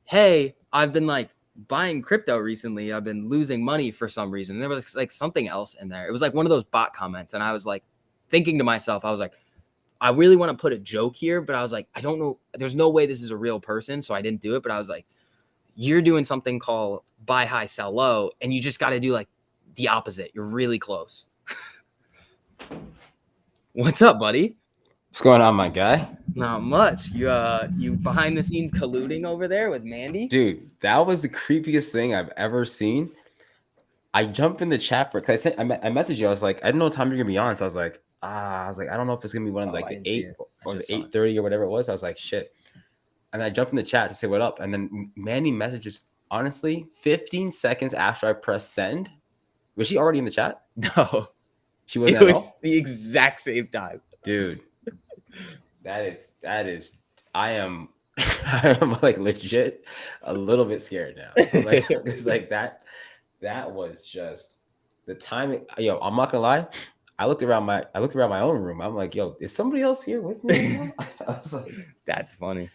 Speaker 1: "Hey, I've been like buying crypto recently. I've been losing money for some reason." And there was like something else in there. It was like one of those bot comments, and I was like thinking to myself, I was like, I really want to put a joke here, but I was like, I don't know. There's no way this is a real person, so I didn't do it. But I was like, you're doing something called buy high, sell low, and you just got to do like the opposite. You're really close. What's up, buddy?
Speaker 3: What's going on, my guy?
Speaker 1: Not much. You behind the scenes colluding over there with Mandy?
Speaker 3: Dude, that was the creepiest thing I've ever seen. I jumped in the chat for because I messaged you. I was like, I didn't know what time you're gonna be on, so I was like, I don't know if it's gonna be one of like the 8 or the 8:30 or whatever it was. I was like, shit. And I jumped in the chat to say what up, and then Mandy messages. Honestly, 15 seconds after I pressed send, was she already in the chat?
Speaker 1: No,
Speaker 3: she wasn't.
Speaker 1: It was the exact same time,
Speaker 3: dude. That is. I am like legit a little bit scared now. Like it's like that. That was just the timing. Yo, I'm not gonna lie. I looked around my own room. I'm like, yo, is somebody else here with me right now? I was like,
Speaker 1: that's funny,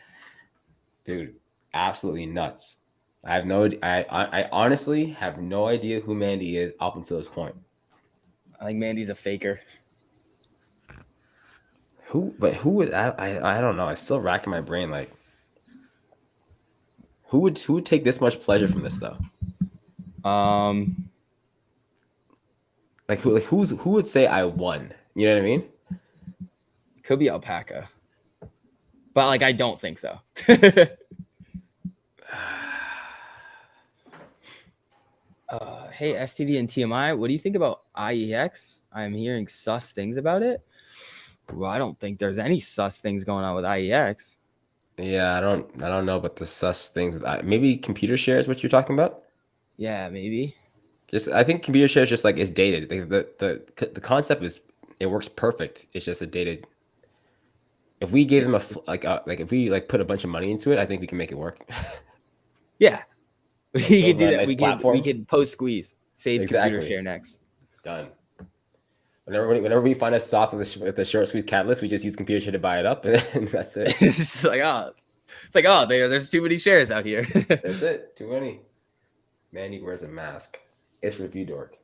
Speaker 3: dude. Absolutely nuts. I have no. I honestly have no idea who Mandy is up until this point.
Speaker 1: I think Mandy's a faker.
Speaker 3: Who would I don't know. I'm still racking my brain. Like, who would take this much pleasure from this though? Like who would say I won? You know what I mean?
Speaker 1: Could be Alpaca, but like I don't think so. Hey, STV and TMI, what do you think about IEX? I'm hearing sus things about it. Well, I don't think there's any sus things going on with IEX.
Speaker 3: Yeah, I don't know about the sus things. Maybe computer shares, what you're talking about?
Speaker 1: Yeah, maybe.
Speaker 3: I think computer shares just like is dated. The concept is it works perfect. It's just a dated. If we gave them if we like put a bunch of money into it, I think we can make it work.
Speaker 1: Yeah, we could do that.
Speaker 3: Nice
Speaker 1: we could post squeeze. Save
Speaker 3: exactly.
Speaker 1: Computer share next.
Speaker 3: Done. Whenever we find a stock with the short squeeze catalyst, we just use computer share to buy it up, and that's it.
Speaker 1: It's like there's too many shares out here.
Speaker 3: That's it. Too many. Mandy wears a mask. It's review dork.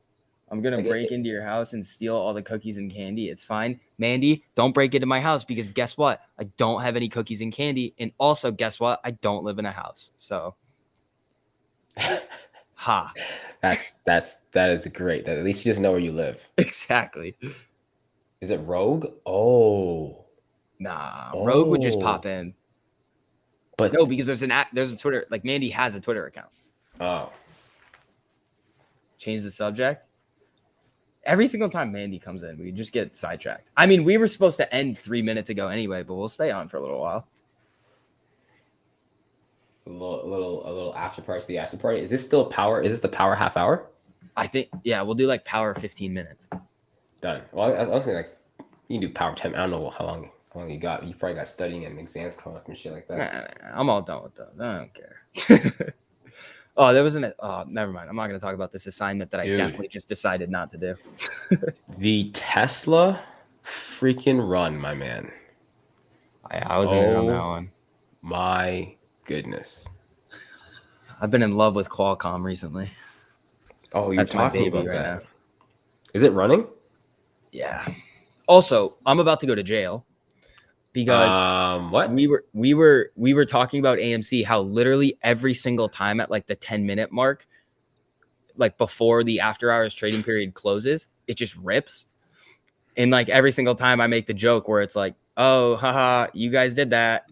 Speaker 1: I'm gonna break into your house and steal all the cookies and candy. It's fine. Mandy, don't break into my house because guess what? I don't have any cookies and candy. And also, guess what? I don't live in a house. So ha.
Speaker 3: That is great. At least she doesn't know where you live.
Speaker 1: Exactly.
Speaker 3: Is it Rogue? Oh.
Speaker 1: Nah. Rogue would just pop in.
Speaker 3: But
Speaker 1: no, because there's a Twitter, like Mandy has a Twitter account.
Speaker 3: Oh.
Speaker 1: Change the subject. Every single time Mandy comes in, we just get sidetracked. I mean, we were supposed to end 3 minutes ago anyway, but we'll stay on for a little while.
Speaker 3: A little after party to the after party. Is this still power? Is this the power half hour?
Speaker 1: I think, yeah, we'll do like power 15 minutes.
Speaker 3: Done. Well, I was thinking like you can do power 10. I don't know how long you got. You probably got studying and exams coming up and shit like that.
Speaker 1: Nah, I'm all done with those. I don't care. Oh, there was never mind. I'm not going to talk about this assignment that I definitely just decided not to do.
Speaker 3: The Tesla freaking run, my man.
Speaker 1: I was in on that one.
Speaker 3: My goodness.
Speaker 1: I've been in love with Qualcomm recently.
Speaker 3: Oh, you're talking about that. Now. Is it running?
Speaker 1: Yeah. Also, I'm about to go to jail because
Speaker 3: what?
Speaker 1: we were talking about AMC, how literally every single time at like the 10-minute mark, like before the after hours trading period closes, it just rips. And like every single time I make the joke where it's like, oh, haha, you guys did that.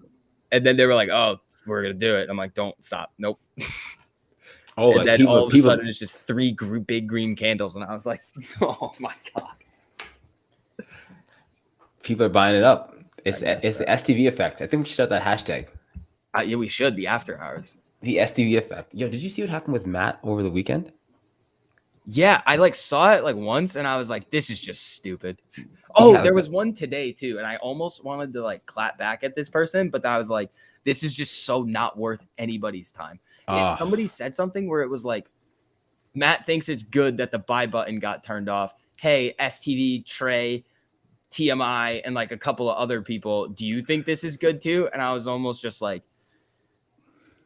Speaker 1: And then they were like, oh, we're going to do it. I'm like, don't stop. Nope.
Speaker 3: Oh,
Speaker 1: and then all of a sudden it's just 3 big green candles. And I was like, oh my God.
Speaker 3: People are buying it up. It's the STV effect. I think we should start that hashtag.
Speaker 1: Yeah, we should. The after hours.
Speaker 3: The STV effect. Yo, did you see what happened with Matt over the weekend?
Speaker 1: Yeah, I like saw it like once and I was like, this is just stupid. Oh, there was one today too. And I almost wanted to like clap back at this person, but I was like, this is just so not worth anybody's time. Somebody said something where it was like, Matt thinks it's good that the buy button got turned off. Hey, STV, Trey, TMI, and like a couple of other people, do you think this is good too? And I was almost just like,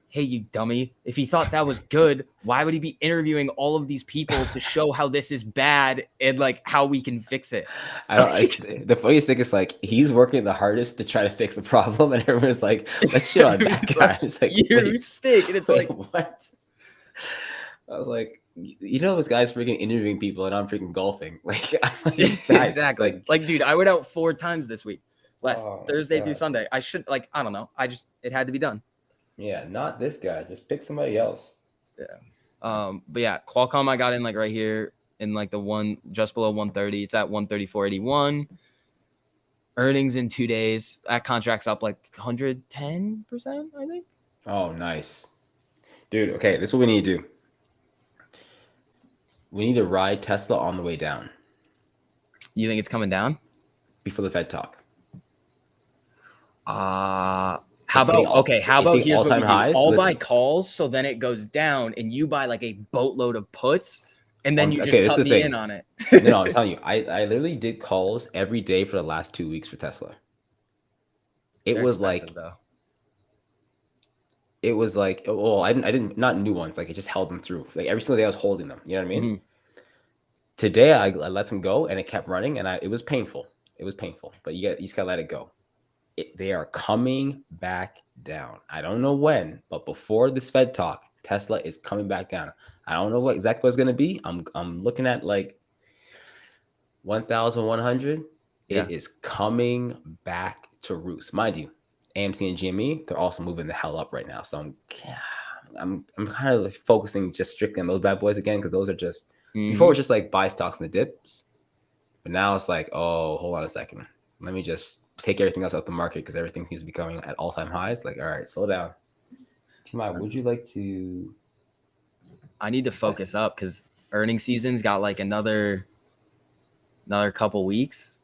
Speaker 1: hey, you dummy. If he thought that was good, why would he be interviewing all of these people to show how this is bad and like how we can fix it?
Speaker 3: The funniest thing is like he's working the hardest to try to fix the problem, and everyone's like, let's shit on that guy.
Speaker 1: Like,
Speaker 3: it's like,
Speaker 1: you stink. And it's like,
Speaker 3: what? I was like, you know, this guy's freaking interviewing people, and I'm freaking golfing. Like,
Speaker 1: exactly. Like, dude, I went out 4 times this week. Thursday through Sunday. I should I don't know. It had to be done.
Speaker 3: Yeah, not this guy. Just pick somebody else.
Speaker 1: Yeah. But yeah, Qualcomm I got in like right here in like the one just below 130. It's at 134.81. Earnings in 2 days. That contract's up like 110%, I think.
Speaker 3: Oh, nice. Dude, okay, this is what we need to do. We need to ride Tesla on the way down.
Speaker 1: You think it's coming down?
Speaker 3: Before the Fed talk.
Speaker 1: How about here's all-time highs? I'll buy calls, so then it goes down, and you buy like a boatload of puts, and then you just cut me in on it.
Speaker 3: No, I'm telling you, I literally did calls every day for the last 2 weeks for Tesla. It was like, well, I didn't not new ones, like I just held them through. Like every single day I was holding them. You know what I mean? Mm-hmm. Today I let them go, and it kept running, and it was painful. It was painful, but you just gotta let it go. They are coming back down. I don't know when, but before this Fed talk, Tesla is coming back down. I don't know what it's going to be. I'm looking at like 1,100. Yeah. It is coming back to roost. Mind you, AMC and GME, they're also moving the hell up right now. So I'm kind of like focusing just strictly on those bad boys again, because those are just before it was just like buy stocks in the dips, but now it's like, oh, hold on a second, let me just take everything else out the market because everything seems to be going at all-time highs. Like, all right, slow down. Timai, would you like to?
Speaker 1: I need to focus up because earnings season's got like another couple weeks,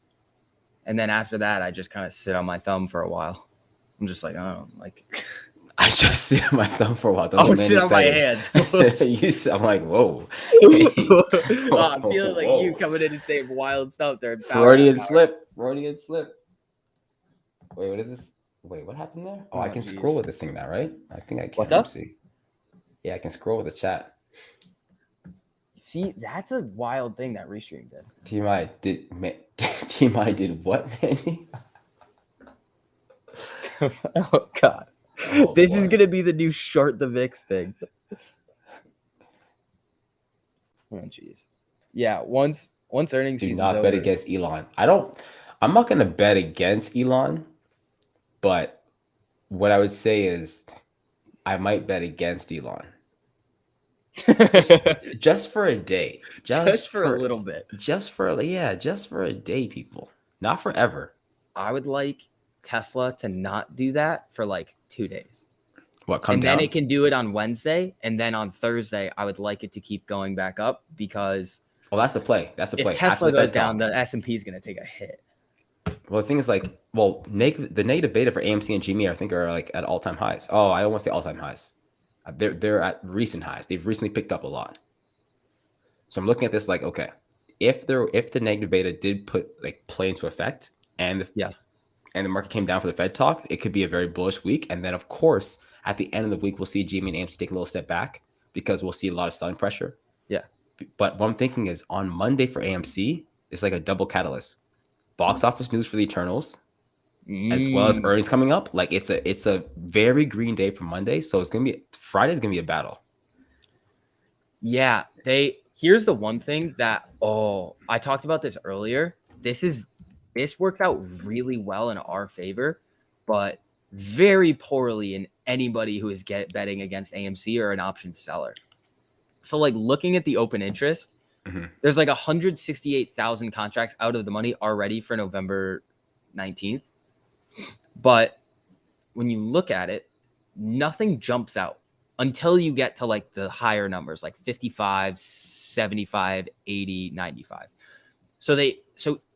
Speaker 1: and then after that, I just kind of sit on my thumb for a while. I'm just like, oh, like.
Speaker 3: I just sit on my thumb for a while.
Speaker 1: Don't sit on my hands.
Speaker 3: I'm like, whoa.
Speaker 1: I'm feeling like you coming in and saying wild stuff there.
Speaker 3: Freudian slip. Wait, what is this? Wait, what happened there? Oh, I can scroll with this thing now, right? I think I can.
Speaker 1: What's up?
Speaker 3: See. Yeah, I can scroll with the chat.
Speaker 1: See, that's a wild thing that Restream did.
Speaker 3: TMI did what, Manny?
Speaker 1: Oh, God. Oh, this is going to be the new short the VIX thing. Oh, jeez. Yeah, once earnings season.
Speaker 3: Do not bet against Elon. I'm not going to bet against Elon, but what I would say is I might bet against Elon. just for a day. Just for
Speaker 1: a little bit.
Speaker 3: Just for a day, people. Not forever.
Speaker 1: I would like Tesla to not do that for like 2 days.
Speaker 3: What, come
Speaker 1: and
Speaker 3: down?
Speaker 1: Then it can do it on Wednesday, and then on Thursday I would like it to keep going back up because
Speaker 3: that's the play.
Speaker 1: If Tesla goes down, the S&P is going to take a hit.
Speaker 3: Well, the thing is like, the negative beta for AMC and GME I think are like at all-time highs. Oh, I don't want to say all-time highs. They're at recent highs. They've recently picked up a lot. So I'm looking at this like, okay, if the negative beta did play into effect and the market came down for the Fed talk, it could be a very bullish week. And then, of course, at the end of the week, we'll see GME and AMC take a little step back because we'll see a lot of selling pressure.
Speaker 1: Yeah.
Speaker 3: But what I'm thinking is on Monday for AMC, it's like a double catalyst. Box office news for the Eternals, as well as earnings coming up. Like it's a very green day for Monday. So Friday's gonna be a battle.
Speaker 1: Yeah. Here's the one thing that, I talked about this earlier. This works out really well in our favor, but very poorly in anybody who is betting against AMC or an option seller. So like looking at the open interest, there's like 168,000 contracts out of the money already for November 19th. But when you look at it, nothing jumps out until you get to like the higher numbers, like 55, 75, 80, 95. So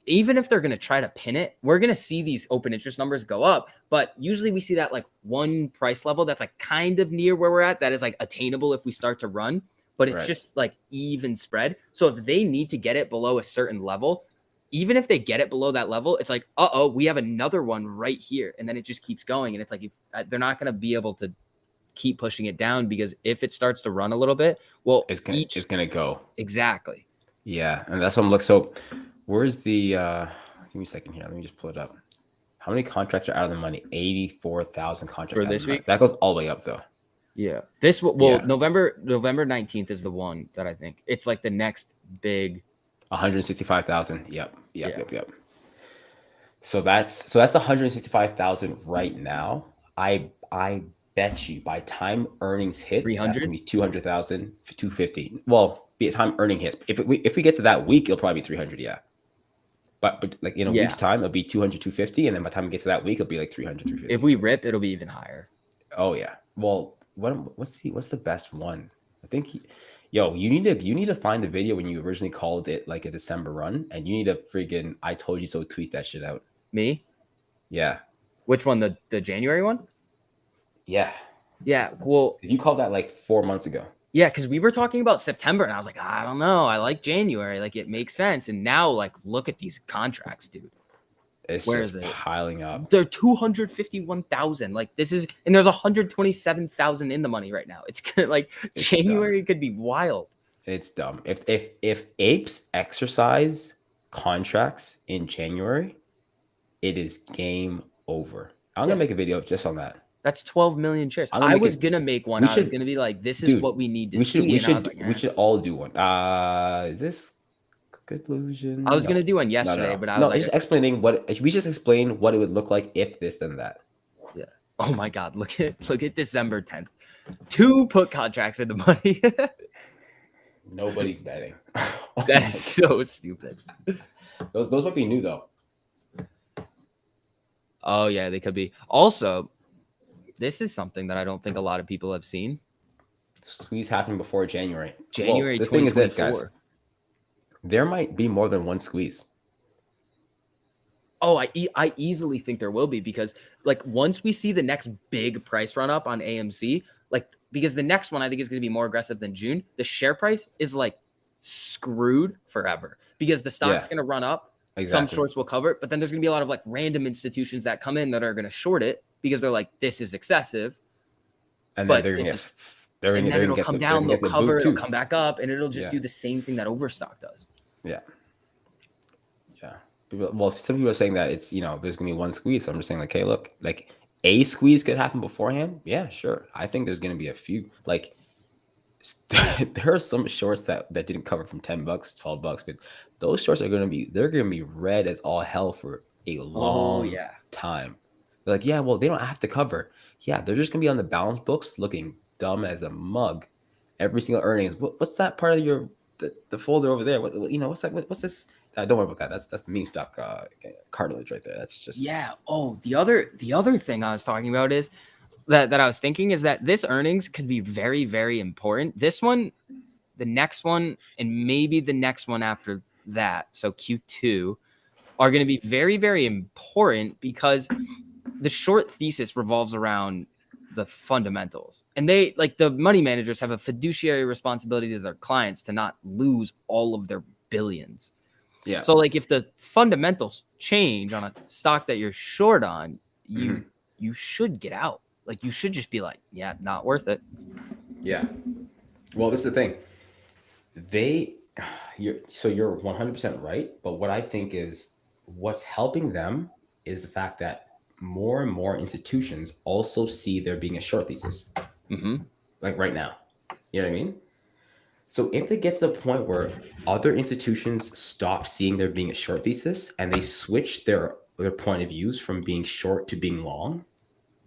Speaker 1: even if they're going to try to pin it, we're going to see these open interest numbers go up. But usually we see that like one price level that's like kind of near where we're at. That is like attainable if we start to run. but it's just like even spread. So if they need to get it below a certain level, even if they get it below that level, it's like, we have another one right here. And then it just keeps going. And it's like, they're not going to be able to keep pushing it down, because if it starts to run a little bit, well,
Speaker 3: it's gonna go.
Speaker 1: Exactly.
Speaker 3: Yeah, and that's what I'm looking. So where's the give me a second here. Let me just pull it up. How many contracts are out of the money? 84,000 contracts
Speaker 1: for this week.
Speaker 3: That goes all the way up though.
Speaker 1: Yeah. November 19th is the one that I think it's like the next big
Speaker 3: 165,000. Yep. So that's 165,000 right now. I bet you by time earnings hits, that's gonna be 200,000, 250. Well, by the time earning hits, if we get to that week, it'll probably be 300. Yeah. But like in a week's time, it'll be 200, 250, and then by the time we get to that week, it'll be like 300, 350.
Speaker 1: If we rip, it'll be even higher.
Speaker 3: Oh yeah. Well, what's the best one? I think you need to find the video when you originally called it like a December run, and you need to friggin' I told you so tweet that shit out.
Speaker 1: Me?
Speaker 3: Yeah.
Speaker 1: Which one? The January one?
Speaker 3: Yeah.
Speaker 1: Yeah. Well,
Speaker 3: you called that like 4 months ago.
Speaker 1: Yeah, because we were talking about September, and I was like, I don't know. I like January. Like, it makes sense. And now, like, look at these contracts, dude.
Speaker 3: It's just piling up.
Speaker 1: They're 251,000. Like, this is, and there's 127,000 in the money right now. It's like January could be wild.
Speaker 3: It's dumb. If apes exercise contracts in January, it is game over. I'm gonna make a video just on that.
Speaker 1: That's 12 million shares. I was gonna make one. I was gonna be like, this is what we need to see.
Speaker 3: We should all do one. Is this conclusion?
Speaker 1: I was gonna do one yesterday, but I was
Speaker 3: just explaining we just explain what it would look like if this then that.
Speaker 1: Yeah. Oh my God! Look at December 10th. 2 put contracts in the money.
Speaker 3: Nobody's betting.
Speaker 1: That is so stupid.
Speaker 3: Those might be new though.
Speaker 1: Oh yeah, they could be. Also, this is something that I don't think a lot of people have seen.
Speaker 3: Squeeze happened before January.
Speaker 1: January.
Speaker 3: The thing is this, guys. There might be more than one squeeze.
Speaker 1: Oh, I easily think there will be, because like once we see the next big price run up on AMC, like because the next one I think is going to be more aggressive than June, the share price is like screwed forever, because the stock's going to run up. Exactly. Some shorts will cover it, but then there's going to be a lot of like random institutions that come in that are going to short it because they're like, this is excessive.
Speaker 3: And then they're going to
Speaker 1: it'll come down, they'll cover, it'll come back up, and it'll just do the same thing that Overstock does.
Speaker 3: Yeah. Well, some people are saying that it's, there's going to be one squeeze. So I'm just saying like, hey, look, like a squeeze could happen beforehand. Yeah, sure. I think there's going to be a few, like there are some shorts that didn't cover from $10, $12, but those shorts are going to be red as all hell for a long time. They're like, yeah, well, they don't have to cover. Yeah, they're just going to be on the balance books looking dumb as a mug. Every single earnings. What's that part of the folder over there? What's that? What's this? Don't worry about that. That's the meme stock cartilage right there. That's just
Speaker 1: Oh, the other thing I was talking about is that I was thinking is that this earnings could be very, very important. This one, the next one, and maybe the next one after that, so Q2, are going to be very, very important, because the short thesis revolves around the fundamentals, and they, like, the money managers have a fiduciary responsibility to their clients to not lose all of their billions.
Speaker 3: Yeah.
Speaker 1: So like if the fundamentals change on a stock that you're short on, you should get out. Like you should just be like, yeah, not worth it.
Speaker 3: Yeah. Well, this is the thing. You're 100% right. But what I think is what's helping them is the fact that more and more institutions also see there being a short thesis. Like right now. You know what I mean? So if it gets to the point where other institutions stop seeing there being a short thesis and they switch their point of views from being short to being long,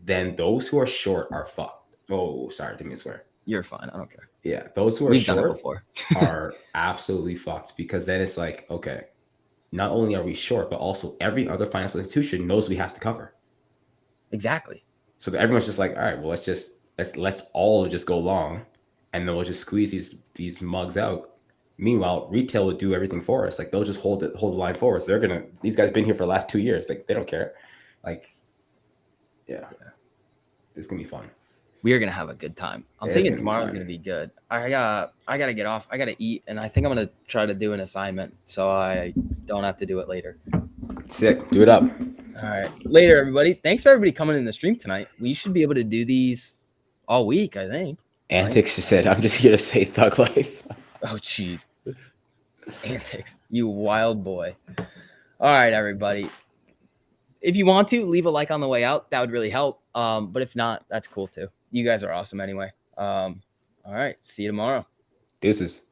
Speaker 3: then those who are short are fucked. Oh, sorry, didn't mean to swear.
Speaker 1: You're fine. I don't care.
Speaker 3: Yeah, those who are short are absolutely fucked, because then it's like, okay, not only are we short, but also every other financial institution knows we have to cover.
Speaker 1: Exactly.
Speaker 3: So that everyone's just like, all right, well, let's all just go long. And then we'll just squeeze these mugs out. Meanwhile, retail would do everything for us. Like they'll just hold the line for us. These guys have been here for the last 2 years. Like they don't care. Like, yeah. It's gonna be fun.
Speaker 1: We are gonna have a good time. I'm thinking tomorrow's gonna be good. I gotta get off. I gotta eat, and I think I'm gonna try to do an assignment so I don't have to do it later.
Speaker 3: Sick. Do it up.
Speaker 1: All right. Later, everybody. Thanks for everybody coming in the stream tonight. We should be able to do these all week, I think.
Speaker 3: Antics just said, I'm just here to say thug life.
Speaker 1: Oh, jeez. Antics. You wild boy. All right, everybody. If you want to, leave a like on the way out. That would really help. But if not, that's cool too. You guys are awesome anyway. All right. See you tomorrow.
Speaker 3: Deuces.